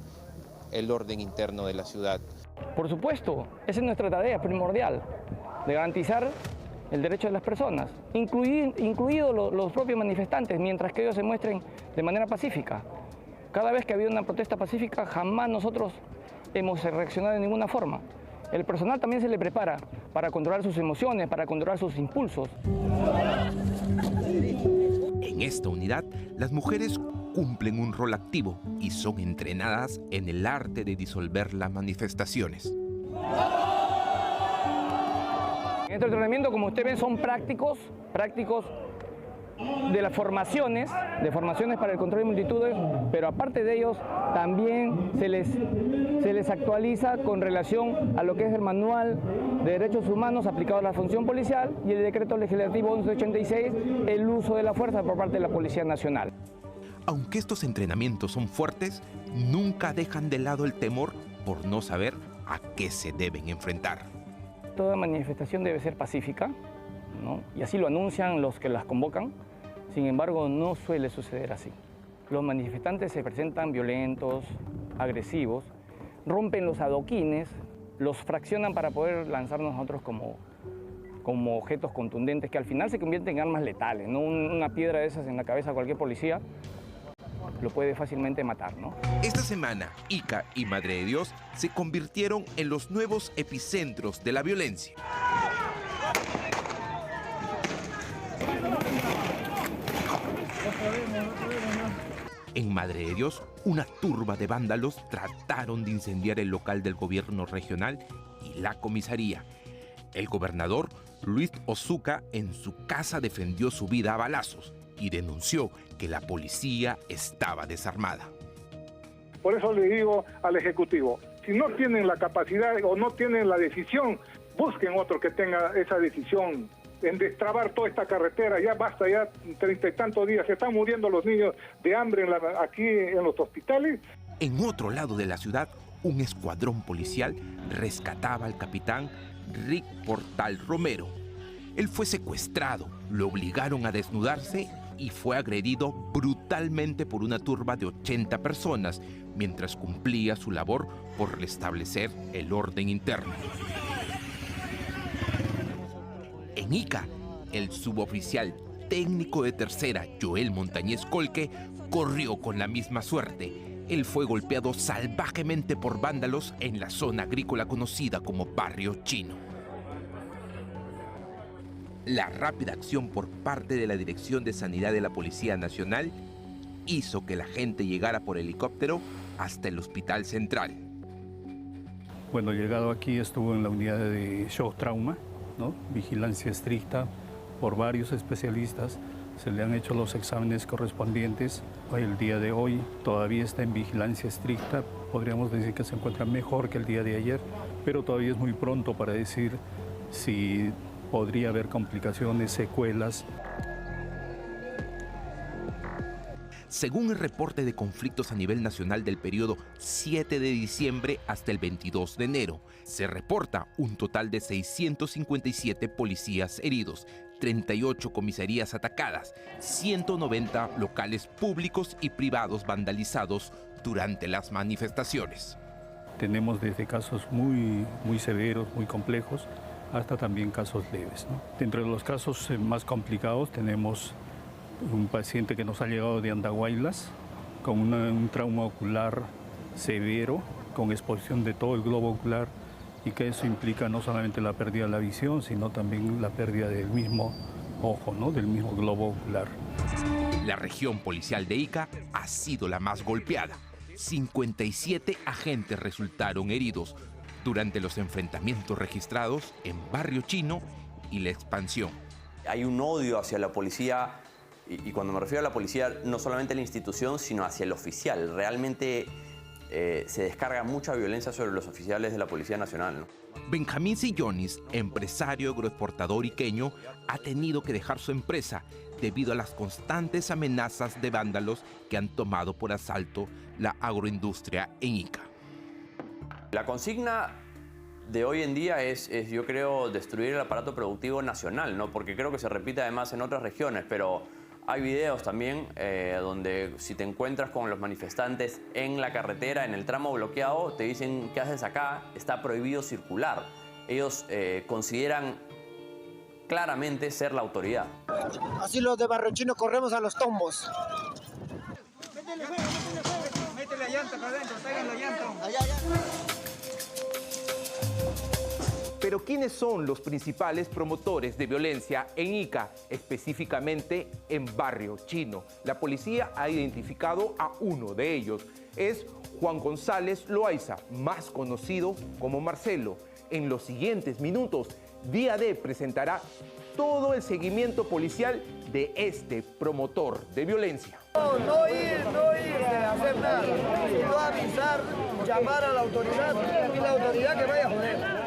el orden interno de la ciudad. Por supuesto, esa es nuestra tarea primordial, de garantizar el derecho de las personas, incluidos los propios manifestantes, mientras que ellos se muestren de manera pacífica. Cada vez que ha habido una protesta pacífica, jamás nosotros hemos reaccionado de ninguna forma. El personal también se le prepara para controlar sus emociones, para controlar sus impulsos. En esta unidad, las mujeres cumplen un rol activo y son entrenadas en el arte de disolver las manifestaciones. En este entrenamiento, como ustedes ven, son prácticos de las formaciones para el control de multitudes, pero aparte de ellos también se les actualiza con relación a lo que es el Manual de Derechos Humanos aplicado a la función policial y el Decreto Legislativo 1186, el uso de la fuerza por parte de la Policía Nacional. Aunque estos entrenamientos son fuertes, nunca dejan de lado el temor por no saber a qué se deben enfrentar. Toda manifestación debe ser pacífica, ¿no? Y así lo anuncian los que las convocan. Sin embargo, no suele suceder así. Los manifestantes se presentan violentos, agresivos, rompen los adoquines, los fraccionan para poder lanzarnos nosotros como objetos contundentes que al final se convierten en armas letales, ¿no? Una piedra de esas en la cabeza a cualquier policía lo puede fácilmente matar, ¿no? Esta semana, Ica y Madre de Dios se convirtieron en los nuevos epicentros de la violencia. En Madre de Dios, una turba de vándalos trataron de incendiar el local del gobierno regional y la comisaría. El gobernador, Luis Ozuka, en su casa defendió su vida a balazos y denunció que la policía estaba desarmada. Por eso le digo al Ejecutivo, si no tienen la capacidad o no tienen la decisión, busquen otro que tenga esa decisión en destrabar toda esta carretera. Ya basta, ya 30 y tantos días, se están muriendo los niños de hambre aquí en los hospitales. En otro lado de la ciudad, un escuadrón policial rescataba al capitán Rick Portal Romero. Él fue secuestrado, lo obligaron a desnudarse y fue agredido brutalmente por una turba de 80 personas mientras cumplía su labor por restablecer el orden interno. En Ica, el suboficial técnico de tercera, Joel Montañez Colque, corrió con la misma suerte. Él fue golpeado salvajemente por vándalos en la zona agrícola conocida como Barrio Chino. La rápida acción por parte de la Dirección de Sanidad de la Policía Nacional hizo que la gente llegara por helicóptero hasta el Hospital Central. Bueno, llegado aquí estuvo en la unidad de shock trauma, ¿no? Vigilancia estricta por varios especialistas. Se le han hecho los exámenes correspondientes. El día de hoy todavía está en vigilancia estricta. Podríamos decir que se encuentra mejor que el día de ayer, pero todavía es muy pronto para decir si podría haber complicaciones, secuelas. Según el reporte de conflictos a nivel nacional del periodo 7 de diciembre hasta el 22 de enero, se reporta un total de 657 policías heridos, 38 comisarías atacadas, 190 locales públicos y privados vandalizados durante las manifestaciones. Tenemos desde casos muy severos, muy complejos, hasta también casos leves, ¿no? Dentro de los casos más complicados tenemos un paciente que nos ha llegado de Andahuaylas con un trauma ocular severo, con exposición de todo el globo ocular, y que eso implica no solamente la pérdida de la visión, sino también la pérdida del mismo ojo, ¿no? Del mismo globo ocular. La región policial de Ica ha sido la más golpeada. 57 agentes resultaron heridos durante los enfrentamientos registrados en Barrio Chino y La Expansión. Hay un odio hacia la policía, y cuando me refiero a la policía, no solamente a la institución, sino hacia el oficial. Realmente se descarga mucha violencia sobre los oficiales de la Policía Nacional, ¿no? Benjamín Sillonis, empresario agroexportador iqueño, ha tenido que dejar su empresa debido a las constantes amenazas de vándalos que han tomado por asalto la agroindustria en Ica. La consigna de hoy en día es, yo creo, destruir el aparato productivo nacional, ¿no? Porque creo que se repite además en otras regiones, pero hay videos también donde si te encuentras con los manifestantes en la carretera, en el tramo bloqueado, te dicen, ¿qué haces acá? Está prohibido circular. Ellos consideran claramente ser la autoridad. Así los de Barrio Chino corremos a los tombos. Métele la llanta para adentro, traigan la llanta. Pero ¿quiénes son los principales promotores de violencia en Ica, específicamente en Barrio Chino? La policía ha identificado a uno de ellos. Es Juan González Loaiza, más conocido como Marcelo. En los siguientes minutos, Día D presentará todo el seguimiento policial de este promotor de violencia. No ir, hacer nada, sino avisar, llamar a la autoridad y la autoridad que vaya a joder.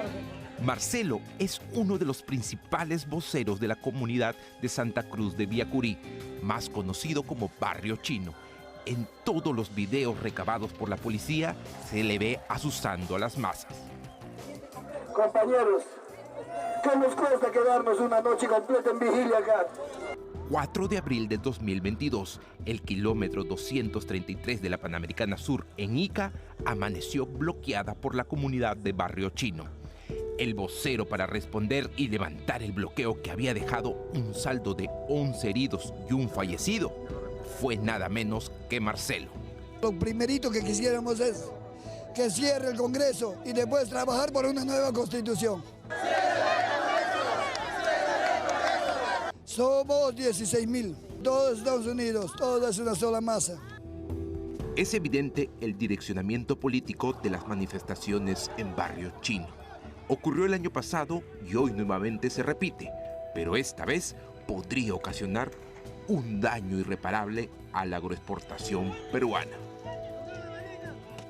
Marcelo es uno de los principales voceros de la comunidad de Santa Cruz de Villacurí, más conocido como Barrio Chino. En todos los videos recabados por la policía se le ve asusando a las masas. Compañeros, ¿qué nos cuesta quedarnos una noche completa en vigilia acá? 4 de abril de 2022, el kilómetro 233 de la Panamericana Sur en Ica amaneció bloqueada por la comunidad de Barrio Chino. El vocero para responder y levantar el bloqueo que había dejado un saldo de 11 heridos y un fallecido fue nada menos que Marcelo. Lo primerito que quisiéramos es que cierre el Congreso y después trabajar por una nueva Constitución. Somos 16.000, todos Estados Unidos, todo es una sola masa. Es evidente el direccionamiento político de las manifestaciones en Barrio Chino. Ocurrió el año pasado y hoy nuevamente se repite, pero esta vez podría ocasionar un daño irreparable a la agroexportación peruana.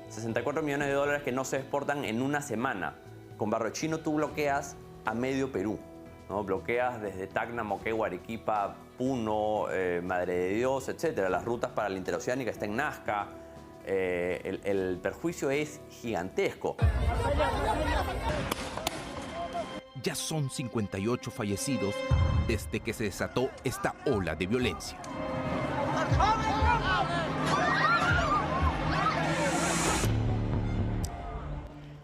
64 millones de dólares que no se exportan en una semana. Con Barrio Chino tú bloqueas a medio Perú, ¿no? Bloqueas desde Tacna, Moquegua, Arequipa, Puno, Madre de Dios, etc. Las rutas para la interoceánica está en Nazca. El perjuicio es gigantesco. Ya son 58 fallecidos desde que se desató esta ola de violencia.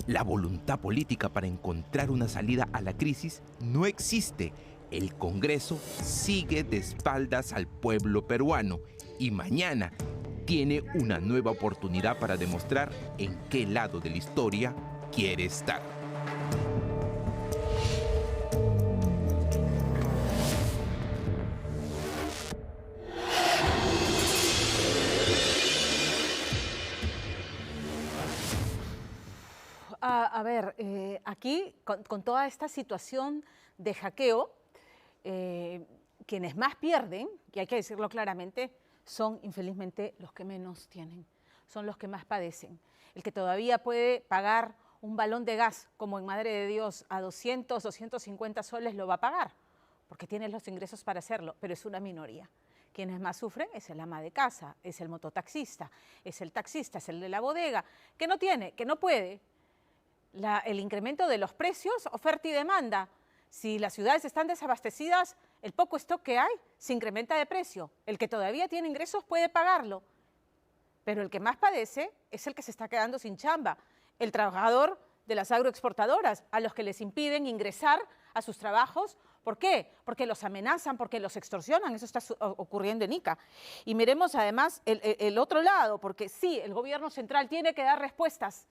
La voluntad política para encontrar una salida a la crisis no existe. El Congreso sigue de espaldas al pueblo peruano y mañana tiene una nueva oportunidad para demostrar en qué lado de la historia quiere estar. A ver, aquí con toda esta situación de hackeo, quienes más pierden, y hay que decirlo claramente, son infelizmente los que menos tienen, son los que más padecen. El que todavía puede pagar un balón de gas, como en Madre de Dios, a 200, 250 soles lo va a pagar, porque tiene los ingresos para hacerlo, pero es una minoría. Quienes más sufren es el ama de casa, es el mototaxista, es el taxista, es el de la bodega, que no tiene, que no puede. El incremento de los precios, oferta y demanda. Si las ciudades están desabastecidas, el poco stock que hay se incrementa de precio. El que todavía tiene ingresos puede pagarlo, pero el que más padece es el que se está quedando sin chamba, el trabajador de las agroexportadoras, a los que les impiden ingresar a sus trabajos. ¿Por qué? Porque los amenazan, porque los extorsionan. Eso está ocurriendo en Ica. Y miremos además el otro lado, porque sí, el gobierno central tiene que dar respuestas,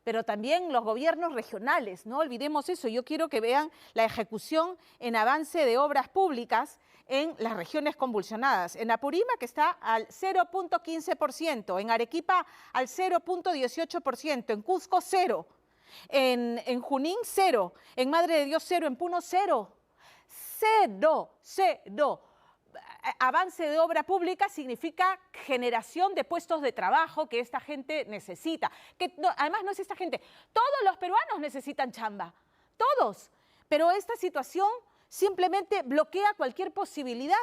pero también los gobiernos regionales, no olvidemos eso. Yo quiero que vean la ejecución en avance de obras públicas en las regiones convulsionadas. En Apurímac está al 0.15%, en Arequipa al 0.18%, en Cusco 0%, en Junín 0%, en Madre de Dios 0%, en Puno 0%. 0. avance de obra pública significa generación de puestos de trabajo que esta gente necesita. Que no, además no es esta gente, todos los peruanos necesitan chamba, todos. Pero esta situación simplemente bloquea cualquier posibilidad.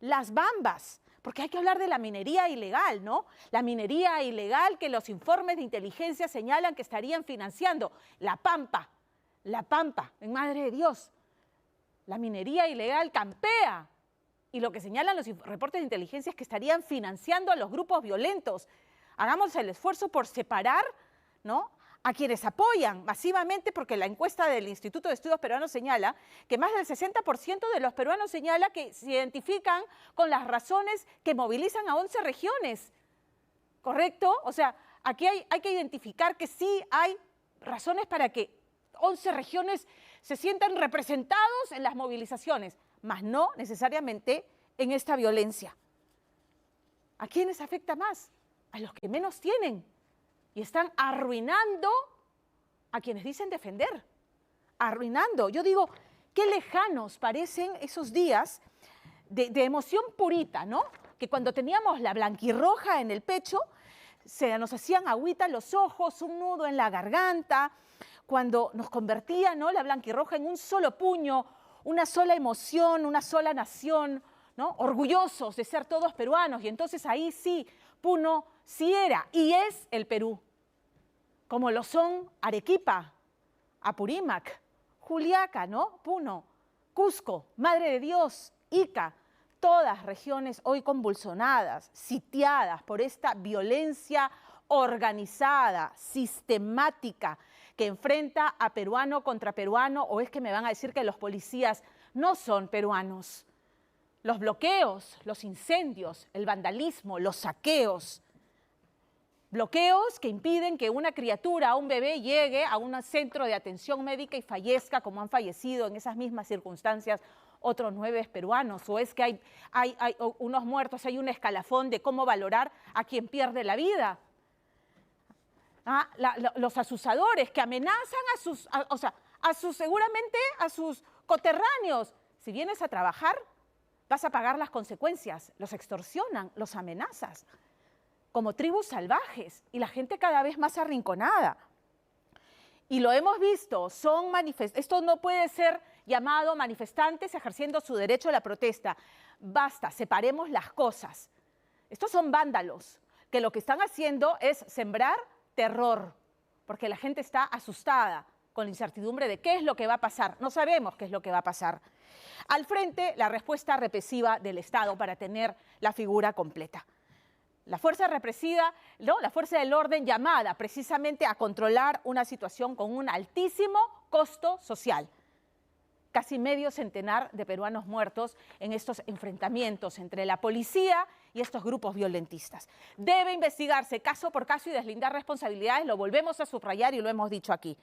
Las bambas, porque hay que hablar de la minería ilegal, ¿no? La minería ilegal que los informes de inteligencia señalan que estarían financiando. La Pampa, en Madre de Dios. La minería ilegal campea. Y lo que señalan los reportes de inteligencia es que estarían financiando a los grupos violentos. Hagamos el esfuerzo por separar, ¿no?, a quienes apoyan masivamente, porque la encuesta del Instituto de Estudios Peruanos señala que más del 60% de los peruanos señala que se identifican con las razones que movilizan a 11 regiones. ¿Correcto? O sea, aquí hay que identificar que sí hay razones para que 11 regiones se sientan representados en las movilizaciones, mas no necesariamente en esta violencia. ¿A quiénes afecta más? A los que menos tienen. Y están arruinando a quienes dicen defender. Arruinando. Yo digo, qué lejanos parecen esos días de emoción purita, ¿no? Que cuando teníamos la blanquirroja en el pecho, se nos hacían agüita los ojos, un nudo en la garganta, cuando nos convertía, ¿no?, la blanquirroja en un solo puño, una sola emoción, una sola nación, ¿no?, orgullosos de ser todos peruanos. Y entonces ahí sí, Puno sí era y es el Perú, como lo son Arequipa, Apurímac, Juliaca, ¿no?, Puno, Cusco, Madre de Dios, Ica, todas regiones hoy convulsionadas, sitiadas por esta violencia organizada, sistemática, que enfrenta a peruano contra peruano. ¿O es que me van a decir que los policías no son peruanos? Los bloqueos, los incendios, el vandalismo, los saqueos. Bloqueos que impiden que una criatura, un bebé, llegue a un centro de atención médica y fallezca, como han fallecido en esas mismas circunstancias otros 9 peruanos. ¿O es que hay unos muertos, hay un escalafón de cómo valorar a quien pierde la vida? Los asusadores que amenazan seguramente a sus coterráneos. Si vienes a trabajar, vas a pagar las consecuencias. Los extorsionan, los amenazas, como tribus salvajes, y la gente cada vez más arrinconada. Y lo hemos visto, esto no puede ser llamado manifestantes ejerciendo su derecho a la protesta. Basta, separemos las cosas. Estos son vándalos, que lo que están haciendo es sembrar terror, porque la gente está asustada con la incertidumbre de qué es lo que va a pasar. No sabemos qué es lo que va a pasar. Al frente, la respuesta represiva del Estado para tener la figura completa. La fuerza represiva, ¿no?, la fuerza del orden llamada precisamente a controlar una situación con un altísimo costo social. Casi medio centenar de peruanos muertos en estos enfrentamientos entre la policía y estos grupos violentistas. Debe investigarse caso por caso y deslindar responsabilidades, lo volvemos a subrayar y lo hemos dicho aquí.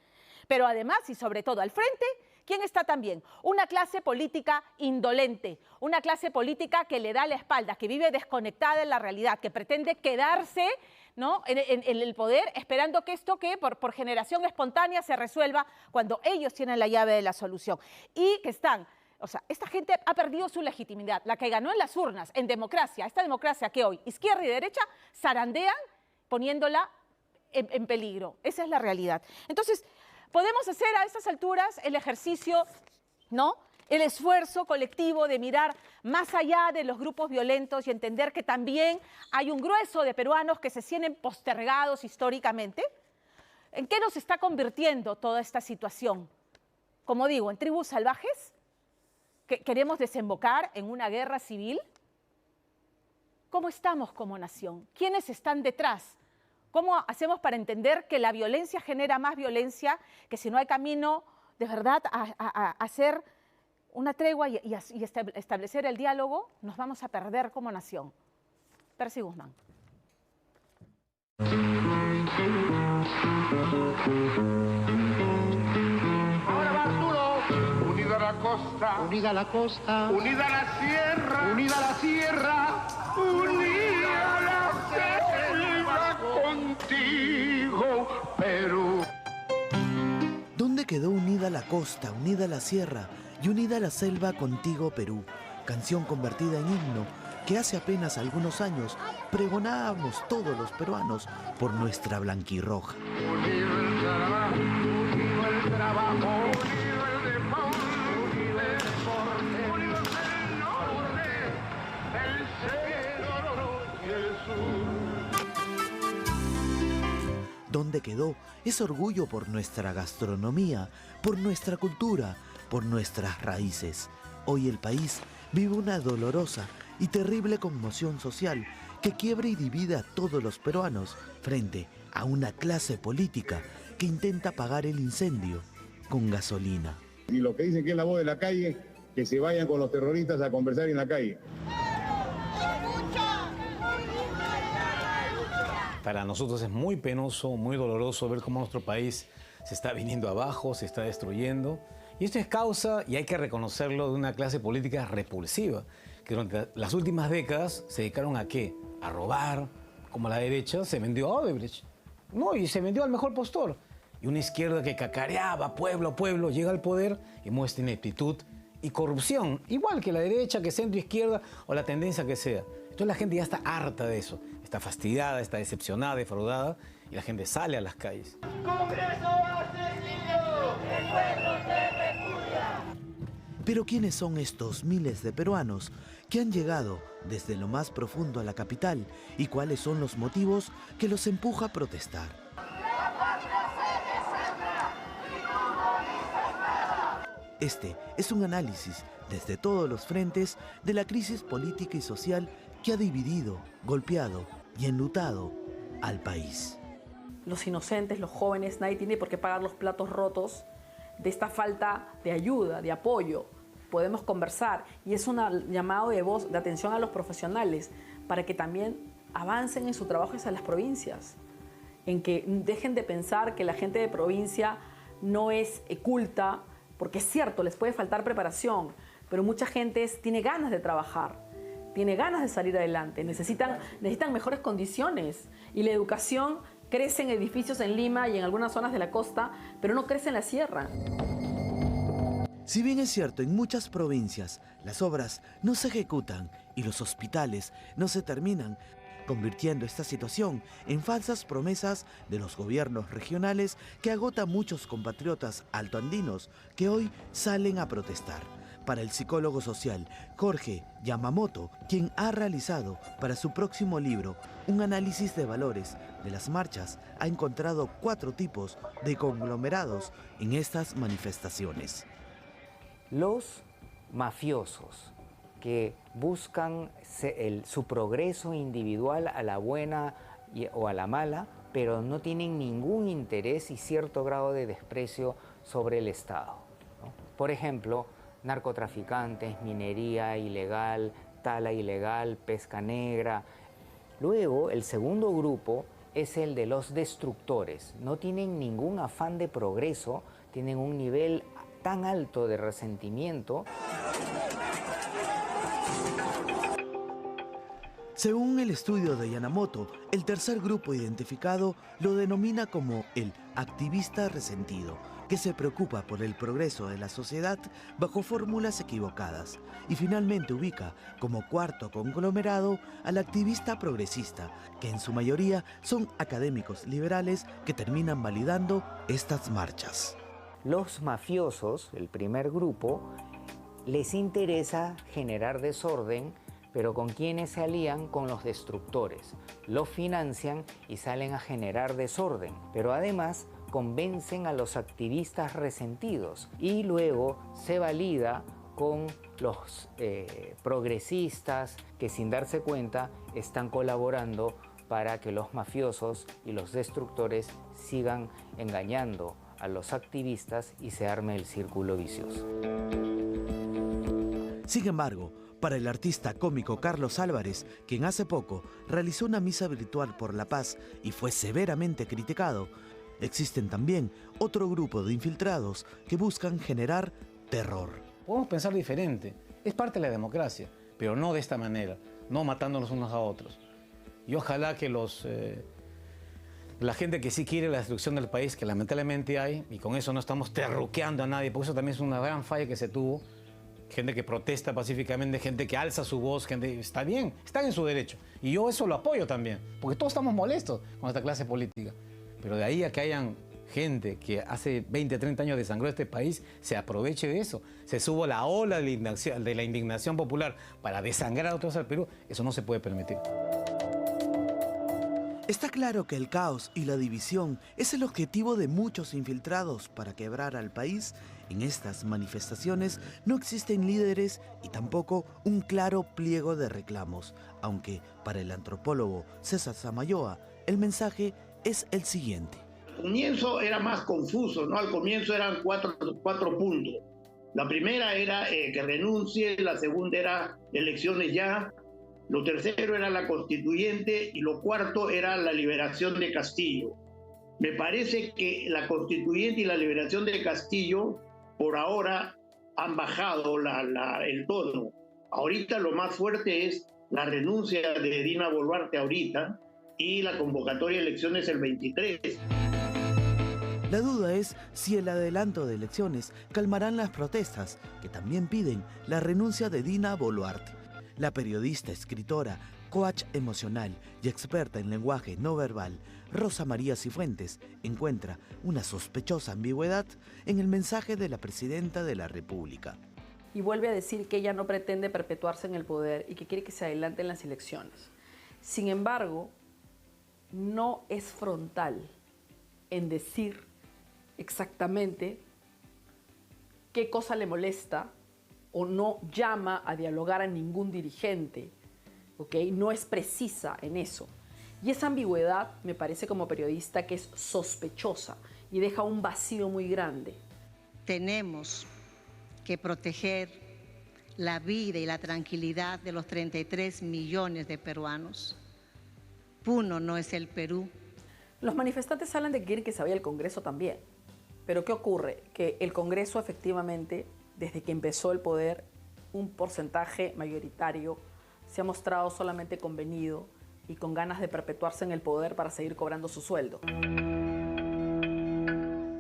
Pero además y sobre todo al frente, ¿quién está también? Una clase política indolente, una clase política que le da la espalda, que vive desconectada en la realidad, que pretende quedarse, ¿no?, en el poder, esperando que esto por generación espontánea se resuelva cuando ellos tienen la llave de la solución. Y que esta gente ha perdido su legitimidad, la que ganó en las urnas, en democracia, esta democracia que hoy izquierda y derecha zarandean poniéndola en peligro. Esa es la realidad. Entonces, podemos hacer a estas alturas el ejercicio, ¿no?, el esfuerzo colectivo de mirar más allá de los grupos violentos y entender que también hay un grueso de peruanos que se sienten postergados históricamente. ¿En qué nos está convirtiendo toda esta situación? Como digo, ¿en tribus salvajes? ¿Queremos desembocar en una guerra civil? ¿Cómo estamos como nación? ¿Quiénes están detrás? ¿Cómo hacemos para entender que la violencia genera más violencia, que si no hay camino de verdad a hacer una tregua y establecer el diálogo, nos vamos a perder como nación? Percy Guzmán. Ahora va Arturo. Unida la costa. Unida la costa. Unida la sierra. Unida la sierra. Unida la selva contigo, Perú. ¿Dónde quedó unida la costa, unida la sierra y unida la selva contigo, Perú? canción convertida en himno que hace apenas algunos años pregonábamos todos los peruanos por nuestra blanquirroja. ¿Dónde quedó ese orgullo por nuestra gastronomía, por nuestra cultura, por nuestras raíces? Hoy el país vive una dolorosa y terrible conmoción social que quiebra y divide a todos los peruanos frente a una clase política que intenta apagar el incendio con gasolina. Y lo que dicen que es la voz de la calle, que se vayan con los terroristas a conversar en la calle. Para nosotros es muy penoso, muy doloroso ver cómo nuestro país se está viniendo abajo, se está destruyendo. Y esto es causa, y hay que reconocerlo, de una clase política repulsiva, que durante las últimas décadas se dedicaron a ¿qué? A robar, como la derecha se vendió a Odebrecht. No, y se vendió al mejor postor. Y una izquierda que cacareaba pueblo a pueblo, llega al poder y muestra ineptitud y corrupción, igual que la derecha, que centro izquierda o la tendencia que sea. Entonces la gente ya está harta de eso, está fastidiada, está decepcionada, defraudada, y la gente sale a las calles. ¡Congreso asesino! ¡El pueblo te repudia! Pero ¿quiénes son estos miles de peruanos que han llegado desde lo más profundo a la capital y cuáles son los motivos que los empuja a protestar? Este es un análisis desde todos los frentes de la crisis política y social que ha dividido, golpeado y enlutado al país. Los inocentes, los jóvenes, nadie tiene por qué pagar los platos rotos de esta falta de ayuda, de apoyo. Podemos conversar y es un llamado de voz, de atención a los profesionales para que también avancen en su trabajo hacia las provincias, en que dejen de pensar que la gente de provincia no es culta, porque es cierto, les puede faltar preparación, pero mucha gente tiene ganas de trabajar, tiene ganas de salir adelante, necesitan mejores condiciones. Y la educación crece en edificios en Lima y en algunas zonas de la costa, pero no crece en la sierra. Si bien es cierto, en muchas provincias las obras no se ejecutan y los hospitales no se terminan, convirtiendo esta situación en falsas promesas de los gobiernos regionales que agota a muchos compatriotas altoandinos que hoy salen a protestar. Para el psicólogo social Jorge Yamamoto, quien ha realizado para su próximo libro un análisis de valores de las marchas, ha encontrado 4 tipos de conglomerados en estas manifestaciones. Los mafiosos que buscan su progreso individual a la buena o a la mala, pero no tienen ningún interés y cierto grado de desprecio sobre el Estado, ¿no? Por ejemplo, narcotraficantes, minería ilegal, tala ilegal, pesca negra. Luego, el segundo grupo es el de los destructores. No tienen ningún afán de progreso, tienen un nivel tan alto de resentimiento. Según el estudio de Yamamoto, el tercer grupo identificado lo denomina como el activista resentido, que se preocupa por el progreso de la sociedad bajo fórmulas equivocadas, y finalmente ubica como cuarto conglomerado al activista progresista, que en su mayoría son académicos liberales que terminan validando estas marchas. Los mafiosos, el primer grupo, les interesa generar desorden, pero ¿con quiénes se alían? Con los destructores. Los financian y salen a generar desorden, pero además convencen a los activistas resentidos y luego se valida con los progresistas que sin darse cuenta están colaborando para que los mafiosos y los destructores sigan engañando a los activistas y se arme el círculo vicioso. Sin embargo, para el artista cómico Carlos Álvarez, quien hace poco realizó una misa virtual por la paz y fue severamente criticado, existen también otro grupo de infiltrados que buscan generar terror. Podemos pensar diferente, es parte de la democracia, pero no de esta manera, no matándonos unos a otros. Y ojalá que la gente que sí quiere la destrucción del país, que lamentablemente hay, y con eso no estamos terruqueando a nadie, porque eso también es una gran falla que se tuvo, gente que protesta pacíficamente, gente que alza su voz, gente... Está bien, están en su derecho. Y yo eso lo apoyo también, porque todos estamos molestos con esta clase política. Pero de ahí a que hayan gente que hace 20, 30 años desangró este país, se aproveche de eso, se suba la ola de la indignación popular para desangrar a otros al Perú, eso no se puede permitir. Está claro que el caos y la división es el objetivo de muchos infiltrados para quebrar al país. En estas manifestaciones no existen líderes y tampoco un claro pliego de reclamos, aunque para el antropólogo César Samayoa el mensaje es el siguiente. Al comienzo era más confuso, ¿no? Al comienzo eran cuatro puntos. La primera era que renuncie, la segunda era elecciones ya, lo tercero era la constituyente y lo cuarto era la liberación de Castillo. Me parece que la constituyente y la liberación de Castillo por ahora han bajado el tono. Ahorita lo más fuerte es la renuncia de Dina Boluarte ahorita y la convocatoria de elecciones el 23. La duda es si el adelanto de elecciones calmarán las protestas, que también piden la renuncia de Dina Boluarte. La periodista, escritora, coach emocional y experta en lenguaje no verbal, Rosa María Cifuentes, encuentra una sospechosa ambigüedad en el mensaje de la presidenta de la República. Y vuelve a decir que ella no pretende perpetuarse en el poder y que quiere que se adelanten las elecciones. Sin embargo, no es frontal en decir exactamente qué cosa le molesta o no llama a dialogar a ningún dirigente, ¿ok? No es precisa en eso. Y esa ambigüedad me parece como periodista que es sospechosa y deja un vacío muy grande. Tenemos que proteger la vida y la tranquilidad de los 33 millones de peruanos. Puno no es el Perú. Los manifestantes hablan de que quieren que se vaya al Congreso también. Pero ¿qué ocurre? Que el Congreso efectivamente, desde que empezó el poder, un porcentaje mayoritario se ha mostrado solamente convenido y con ganas de perpetuarse en el poder para seguir cobrando su sueldo.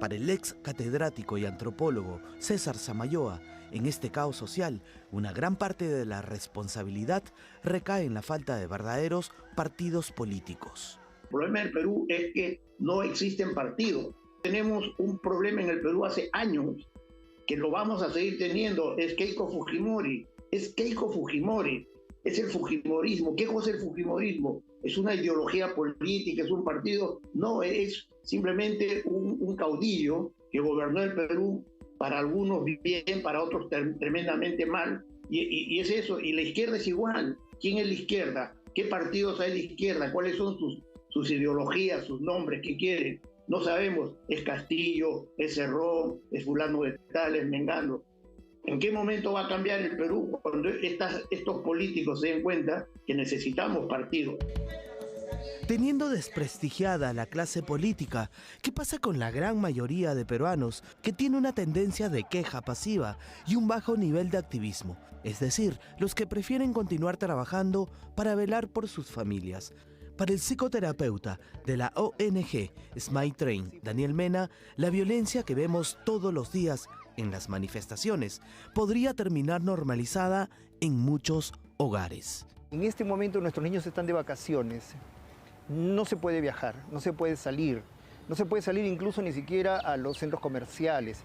Para el ex catedrático y antropólogo César Samayoa, en este caos social, una gran parte de la responsabilidad recae en la falta de verdaderos partidos políticos. El problema del Perú es que no existen partidos. Tenemos un problema en el Perú hace años, que lo vamos a seguir teniendo, es Keiko Fujimori. Es Keiko Fujimori, es el fujimorismo. ¿Qué cosa es el fujimorismo? ¿Es una ideología política, es un partido? No, es simplemente un caudillo que gobernó el Perú, para algunos bien, para otros tremendamente mal, y es eso. Y la izquierda es igual. ¿Quién es la izquierda? ¿Qué partidos hay de izquierda? ¿Cuáles son sus ideologías, sus nombres? ¿Qué quieren? No sabemos. Es Castillo, es Cerrón, es fulano de tal, es Mengano. ¿En qué momento va a cambiar el Perú cuando estos políticos se den cuenta que necesitamos partidos? Teniendo desprestigiada a la clase política, ¿qué pasa con la gran mayoría de peruanos que tiene una tendencia de queja pasiva y un bajo nivel de activismo? Es decir, los que prefieren continuar trabajando para velar por sus familias. Para el psicoterapeuta de la ONG Smile Train, Daniel Mena, la violencia que vemos todos los días en las manifestaciones podría terminar normalizada en muchos hogares. En este momento nuestros niños están de vacaciones. No se puede viajar, no se puede salir. No se puede salir incluso ni siquiera a los centros comerciales.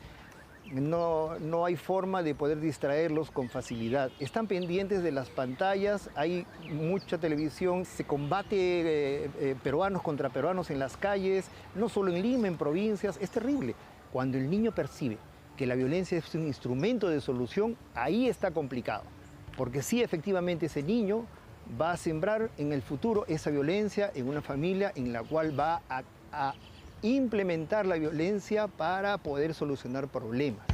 No hay forma de poder distraerlos con facilidad. Están pendientes de las pantallas, hay mucha televisión, se combate peruanos contra peruanos en las calles, no solo en Lima, en provincias. Es terrible. Cuando el niño percibe que la violencia es un instrumento de solución, ahí está complicado. Porque sí, efectivamente, ese niño va a sembrar en el futuro esa violencia en una familia en la cual va a implementar la violencia para poder solucionar problemas.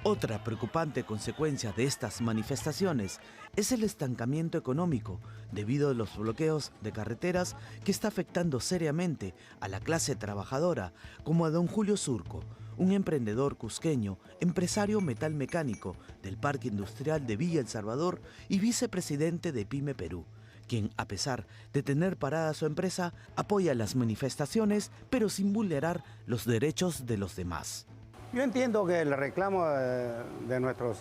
Otra preocupante consecuencia de estas manifestaciones es el estancamiento económico debido a los bloqueos de carreteras que está afectando seriamente a la clase trabajadora, como a don Julio Surco, un emprendedor cusqueño, empresario metalmecánico del Parque Industrial de Villa El Salvador y vicepresidente de Pyme Perú, quien, a pesar de tener parada su empresa, apoya las manifestaciones, pero sin vulnerar los derechos de los demás. Yo entiendo que el reclamo de nuestros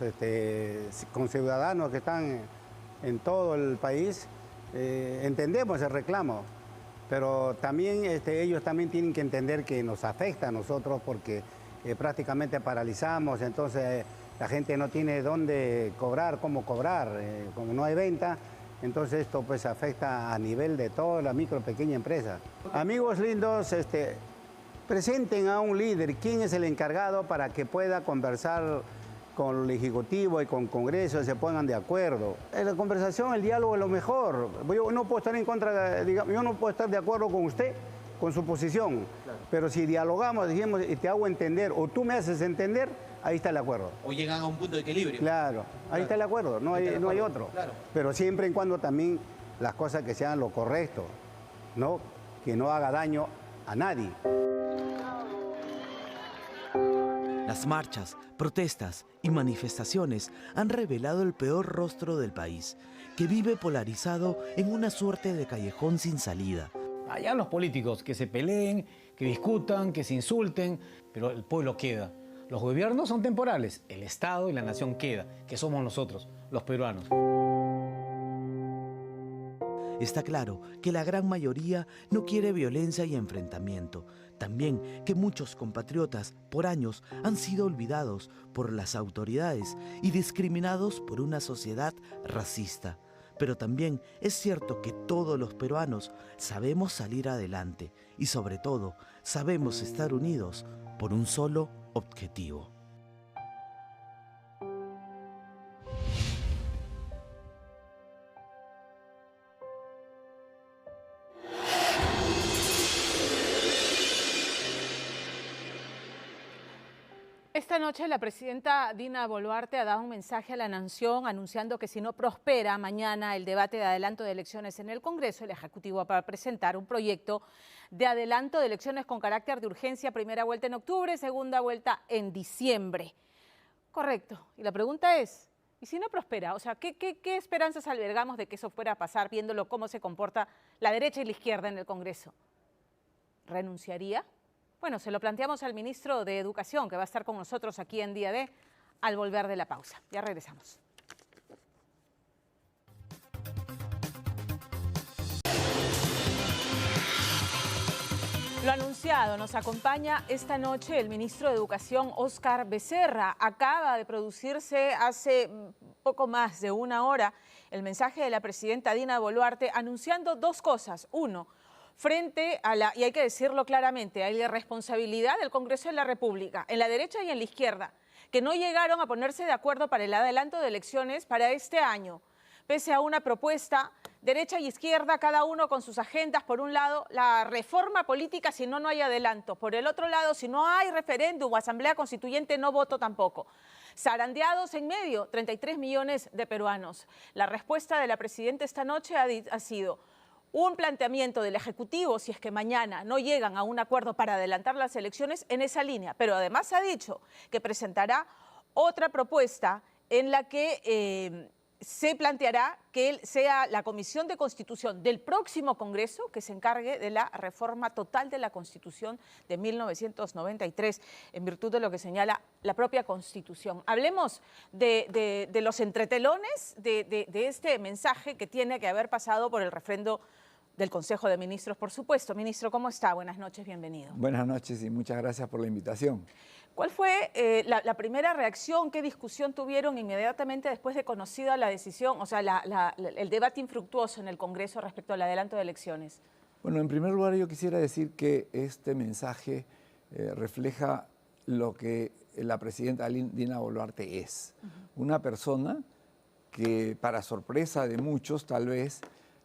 conciudadanos que están en todo el país, entendemos el reclamo, pero también ellos también tienen que entender que nos afecta a nosotros porque prácticamente paralizamos, entonces la gente no tiene dónde cobrar, cómo cobrar, como no hay venta, entonces esto pues afecta a nivel de toda la micro, pequeña empresa. Amigos lindos, presenten a un líder, quién es el encargado para que pueda conversar con el Ejecutivo y con el Congreso y se pongan de acuerdo. En la conversación, el diálogo es lo mejor. Yo no puedo estar en contra, digamos, yo no puedo estar de acuerdo con usted, con su posición, claro. Pero si dialogamos, dijimos, y te hago entender, o tú me haces entender, ahí está el acuerdo. O llegan a un punto de equilibrio. Claro, ahí está el acuerdo, no hay otro. Claro. Pero siempre y cuando también las cosas que sean lo correcto, ¿no? Que no haga daño a nadie. Las marchas, protestas y manifestaciones han revelado el peor rostro del país, que vive polarizado en una suerte de callejón sin salida. Allá los políticos que se peleen, que discutan, que se insulten, pero el pueblo queda. Los gobiernos son temporales, el Estado y la nación queda, que somos nosotros, los peruanos. Está claro que la gran mayoría no quiere violencia y enfrentamiento. También que muchos compatriotas por años han sido olvidados por las autoridades y discriminados por una sociedad racista. Pero también es cierto que todos los peruanos sabemos salir adelante y sobre todo sabemos estar unidos por un solo objetivo. Esta noche la presidenta Dina Boluarte ha dado un mensaje a la nación anunciando que si no prospera mañana el debate de adelanto de elecciones en el Congreso, el Ejecutivo va a presentar un proyecto de adelanto de elecciones con carácter de urgencia, primera vuelta en octubre, segunda vuelta en diciembre. Correcto. Y la pregunta es, ¿y si no prospera? O sea, ¿qué esperanzas albergamos de que eso fuera a pasar, viéndolo cómo se comporta la derecha y la izquierda en el Congreso? ¿Renunciaría? Bueno, se lo planteamos al ministro de Educación, que va a estar con nosotros aquí en Día D, al volver de la pausa. Ya regresamos. Lo anunciado, nos acompaña esta noche el ministro de Educación, Óscar Becerra. Acaba de producirse hace poco más de una hora el mensaje de la presidenta Dina Boluarte anunciando dos cosas. Uno, frente a la, y hay que decirlo claramente, hay la responsabilidad del Congreso de la República, en la derecha y en la izquierda, que no llegaron a ponerse de acuerdo para el adelanto de elecciones para este año, pese a una propuesta, derecha y izquierda, cada uno con sus agendas. Por un lado, la reforma política, si no, no hay adelanto. Por el otro lado, si no hay referéndum o asamblea constituyente, no voto tampoco. Zarandeados en medio, 33 millones de peruanos. La respuesta de la presidenta esta noche ha sido un planteamiento del Ejecutivo, si es que mañana no llegan a un acuerdo para adelantar las elecciones, en esa línea. Pero además ha dicho que presentará otra propuesta en la que se planteará que sea la Comisión de Constitución del próximo Congreso que se encargue de la reforma total de la Constitución de 1993, en virtud de lo que señala la propia Constitución. Hablemos de los entretelones de este mensaje que tiene que haber pasado por el refrendo del Consejo de Ministros, por supuesto. Ministro, ¿cómo está? Buenas noches, bienvenido. Buenas noches y muchas gracias por la invitación. ¿Cuál fue la primera reacción? ¿Qué discusión tuvieron inmediatamente después de conocida la decisión, o sea, el debate infructuoso en el Congreso respecto al adelanto de elecciones? Bueno, en primer lugar yo quisiera decir que este mensaje refleja lo que la presidenta Dina Boluarte es. Una persona que, para sorpresa de muchos tal vez,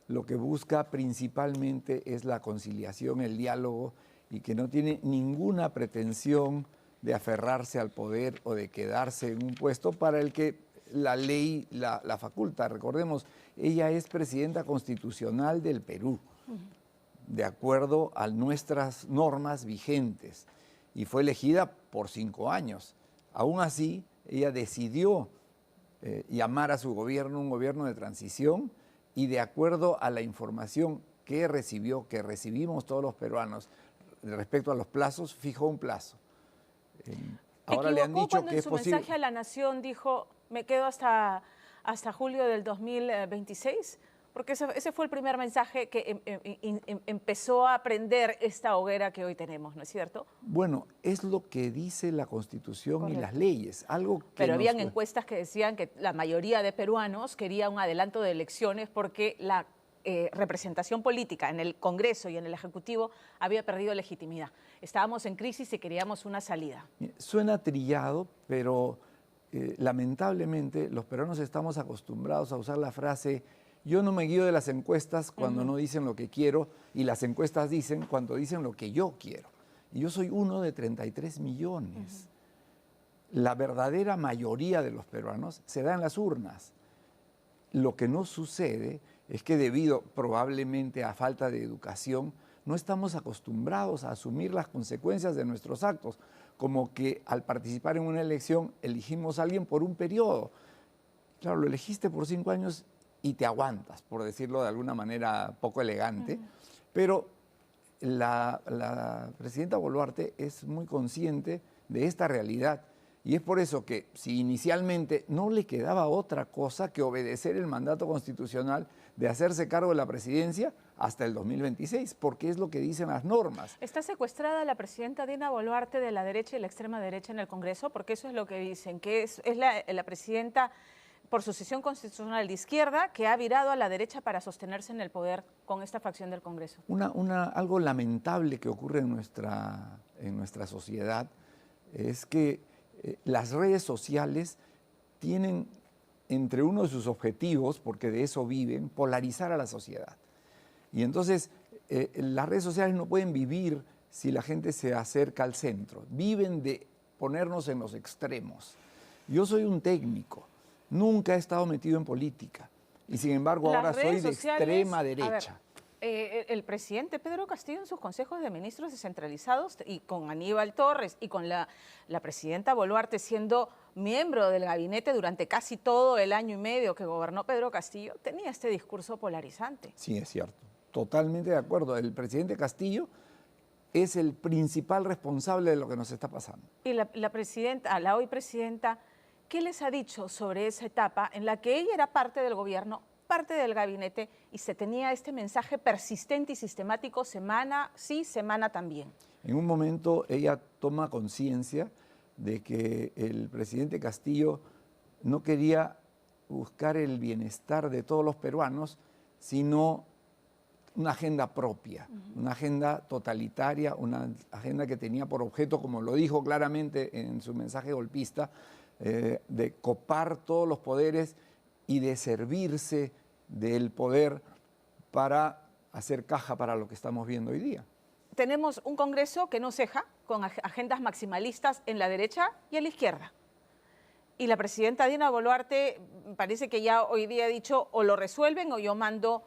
lo que busca principalmente es la conciliación, el diálogo, y que no tiene ninguna pretensión de aferrarse al poder o de quedarse en un puesto para el que la ley la faculta. Recordemos, ella es presidenta constitucional del Perú, de acuerdo a nuestras normas vigentes, y fue elegida por 5 años. Aún así, ella decidió llamar a su gobierno un gobierno de transición, y de acuerdo a la información que recibimos todos los peruanos respecto a los plazos, fijó un plazo. Ahora le han dicho cuando que en es su posible. mensaje a la Nación dijo, me quedo hasta julio del 2026? Porque ese fue el primer mensaje que empezó a prender esta hoguera que hoy tenemos, ¿no es cierto? Bueno, es lo que dice la Constitución y las leyes. Algo que Pero habían nos- encuestas que decían que la mayoría de peruanos quería un adelanto de elecciones porque la representación política en el Congreso y en el Ejecutivo había perdido legitimidad. Estábamos en crisis y queríamos una salida. Suena trillado, pero lamentablemente los peruanos estamos acostumbrados a usar la frase yo no me guío de las encuestas cuando no dicen lo que quiero y las encuestas dicen cuando dicen lo que yo quiero. Y yo soy uno de 33 millones. La verdadera mayoría de los peruanos se da en las urnas. Lo que no sucede es que debido probablemente a falta de educación, no estamos acostumbrados a asumir las consecuencias de nuestros actos, como que al participar en una elección elegimos a alguien por un periodo. Claro, lo elegiste por 5 años y te aguantas, por decirlo de alguna manera poco elegante, pero la presidenta Boluarte es muy consciente de esta realidad y es por eso que si inicialmente no le quedaba otra cosa que obedecer el mandato constitucional de hacerse cargo de la presidencia hasta el 2026, porque es lo que dicen las normas. ¿Está secuestrada la presidenta Dina Boluarte de la derecha y la extrema derecha en el Congreso? Porque eso es lo que dicen, que es la presidenta por sucesión constitucional de izquierda que ha virado a la derecha para sostenerse en el poder con esta facción del Congreso. Algo lamentable que ocurre en nuestra sociedad es que las redes sociales tienen entre uno de sus objetivos, porque de eso viven, polarizar a la sociedad. Y entonces las redes sociales no pueden vivir si la gente se acerca al centro. Viven de ponernos en los extremos. Yo soy un técnico, nunca he estado metido en política y sin embargo ahora soy de extrema derecha. El presidente Pedro Castillo en sus consejos de ministros descentralizados y con Aníbal Torres y con la presidenta Boluarte siendo miembro del gabinete durante casi todo el año y medio que gobernó Pedro Castillo, tenía este discurso polarizante. Sí, es cierto. Totalmente de acuerdo. El presidente Castillo es el principal responsable de lo que nos está pasando. Y la hoy presidenta, ¿qué les ha dicho sobre esa etapa en la que ella era parte del gobierno, parte del gabinete y se tenía este mensaje persistente y sistemático semana sí, semana también? En un momento ella toma conciencia de que el presidente Castillo no quería buscar el bienestar de todos los peruanos, sino una agenda propia, una agenda totalitaria, una agenda que tenía por objeto, como lo dijo claramente en su mensaje golpista, de copar todos los poderes y de servirse del poder para hacer caja para lo que estamos viendo hoy día. Tenemos un Congreso que no ceja, con agendas maximalistas en la derecha y en la izquierda. Y la presidenta Dina Boluarte parece que ya hoy día ha dicho o lo resuelven o yo mando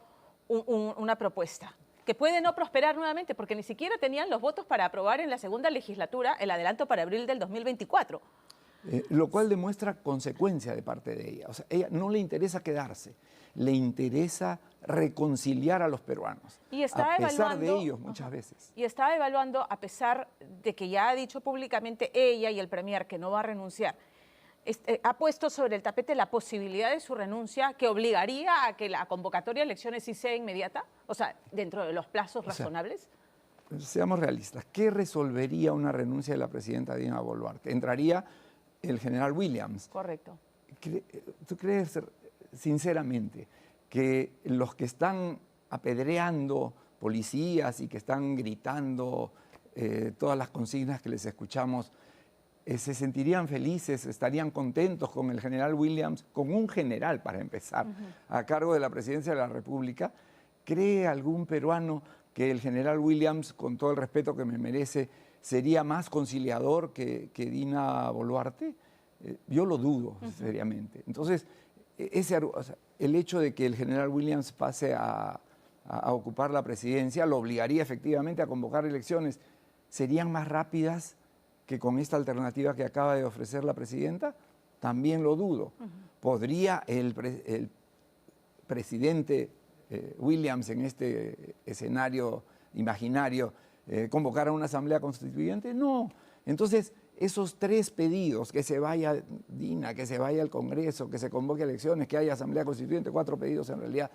una propuesta que puede no prosperar nuevamente porque ni siquiera tenían los votos para aprobar en la segunda legislatura el adelanto para abril del 2024. Lo cual demuestra consecuencia de parte de ella. O sea, ella no le interesa quedarse, le interesa reconciliar a los peruanos, y está a pesar de evaluando, ellos muchas veces. Y está evaluando, a pesar de que ya ha dicho públicamente ella y el premier que no va a renunciar, ha puesto sobre el tapete la posibilidad de su renuncia que obligaría a que la convocatoria de elecciones sí sea inmediata, o sea, dentro de los plazos razonables. Seamos realistas, ¿qué resolvería una renuncia de la presidenta Dina Boluarte? Entraría el general Williams. Correcto. ¿Tú crees, sinceramente, que los que están apedreando policías y que están gritando todas las consignas que les escuchamos, se sentirían felices, estarían contentos con el general Williams, con un general para empezar, a cargo de la presidencia de la República? ¿Cree algún peruano que el general Williams, con todo el respeto que me merece, sería más conciliador que Dina Boluarte? Yo lo dudo, seriamente. Entonces, el hecho de que el general Williams pase a ocupar la presidencia lo obligaría efectivamente a convocar elecciones. ¿Serían más rápidas que con esta alternativa que acaba de ofrecer la presidenta? También lo dudo. ¿Podría el presidente Williams en este escenario imaginario convocar a una asamblea constituyente? No. Entonces, esos 3 pedidos, que se vaya Dina, que se vaya al Congreso, que se convoque elecciones, que haya Asamblea Constituyente, 4 pedidos en realidad,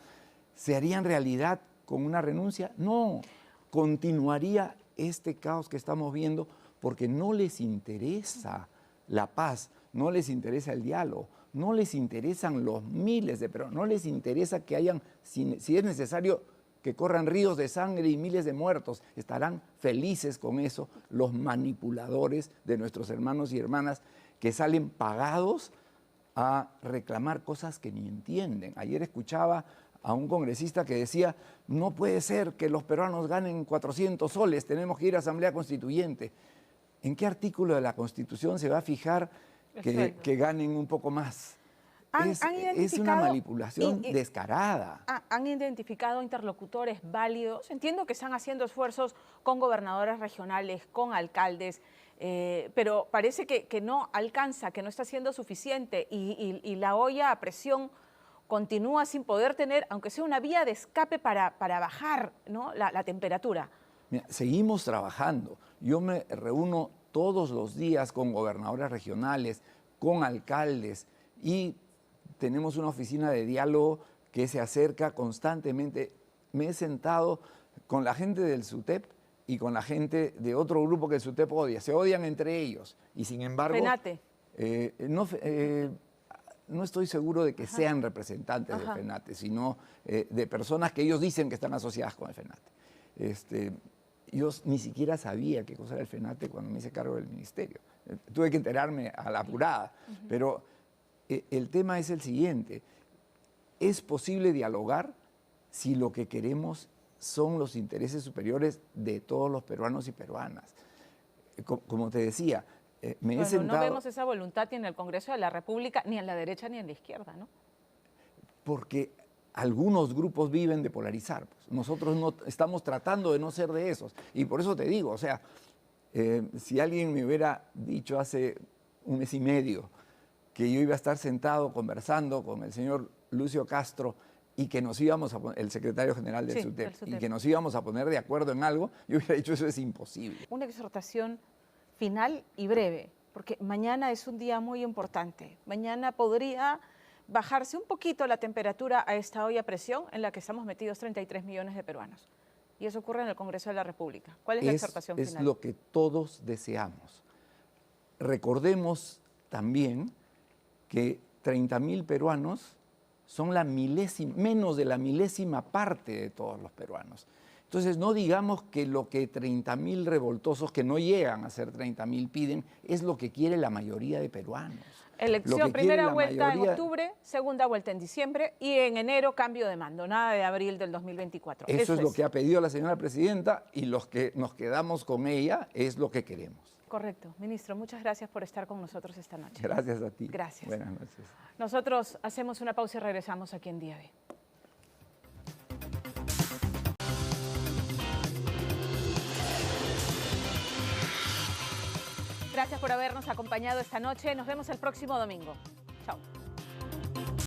¿se harían realidad con una renuncia? No, continuaría este caos que estamos viendo porque no les interesa la paz, no les interesa el diálogo, no les interesan los miles de peruanos, no les interesa que hayan, si es necesario, que corran ríos de sangre y miles de muertos. Estarán felices con eso los manipuladores de nuestros hermanos y hermanas que salen pagados a reclamar cosas que ni entienden. Ayer escuchaba a un congresista que decía, no puede ser que los peruanos ganen 400 soles, tenemos que ir a Asamblea Constituyente. ¿En qué artículo de la Constitución se va a fijar que ganen un poco más? Es una manipulación descarada. ¿Han identificado interlocutores válidos? Entiendo que están haciendo esfuerzos con gobernadores regionales, con alcaldes, pero parece que no alcanza, que no está siendo suficiente y la olla a presión continúa sin poder tener, aunque sea una vía de escape para bajar, ¿no?, la temperatura. Mira, seguimos trabajando. Yo me reúno todos los días con gobernadores regionales, con alcaldes y tenemos una oficina de diálogo que se acerca constantemente. Me he sentado con la gente del SUTEP y con la gente de otro grupo que el SUTEP odia. Se odian entre ellos y sin embargo... FENATE. No estoy seguro de que sean representantes del FENATE, sino de personas que ellos dicen que están asociadas con el FENATE. Yo ni siquiera sabía qué cosa era el FENATE cuando me hice cargo del ministerio. Tuve que enterarme a la apurada, pero el tema es el siguiente. ¿Es posible dialogar si lo que queremos son los intereses superiores de todos los peruanos y peruanas? Como te decía, me he sentado... No vemos esa voluntad ni en el Congreso de la República, ni en la derecha ni en la izquierda, ¿no? Porque algunos grupos viven de polarizar. Pues. Nosotros no estamos tratando de no ser de esos. Y por eso te digo, o sea, si alguien me hubiera dicho hace un mes y medio que yo iba a estar sentado conversando con el señor Lucio Castro y que nos íbamos a poner, el secretario general del SUTEP, y que nos íbamos a poner de acuerdo en algo, yo hubiera dicho eso es imposible. Una exhortación final y breve, porque mañana es un día muy importante. Mañana podría bajarse un poquito la temperatura a esta olla a presión en la que estamos metidos 33 millones de peruanos. Y eso ocurre en el Congreso de la República. ¿Cuál es la exhortación final? Es lo que todos deseamos. Recordemos también que 30.000 peruanos son menos de la milésima parte de todos los peruanos. Entonces, no digamos que lo que 30.000 revoltosos que no llegan a ser 30.000 piden es lo que quiere la mayoría de peruanos. Elección, primera vuelta en octubre, segunda vuelta en diciembre y en enero cambio de mando, nada de abril del 2024. Eso es lo que ha pedido la señora presidenta y los que nos quedamos con ella es lo que queremos. Correcto. Ministro, muchas gracias por estar con nosotros esta noche. Gracias a ti. Gracias. Buenas noches. Nosotros hacemos una pausa y regresamos aquí en Día D. Gracias por habernos acompañado esta noche. Nos vemos el próximo domingo. Chao.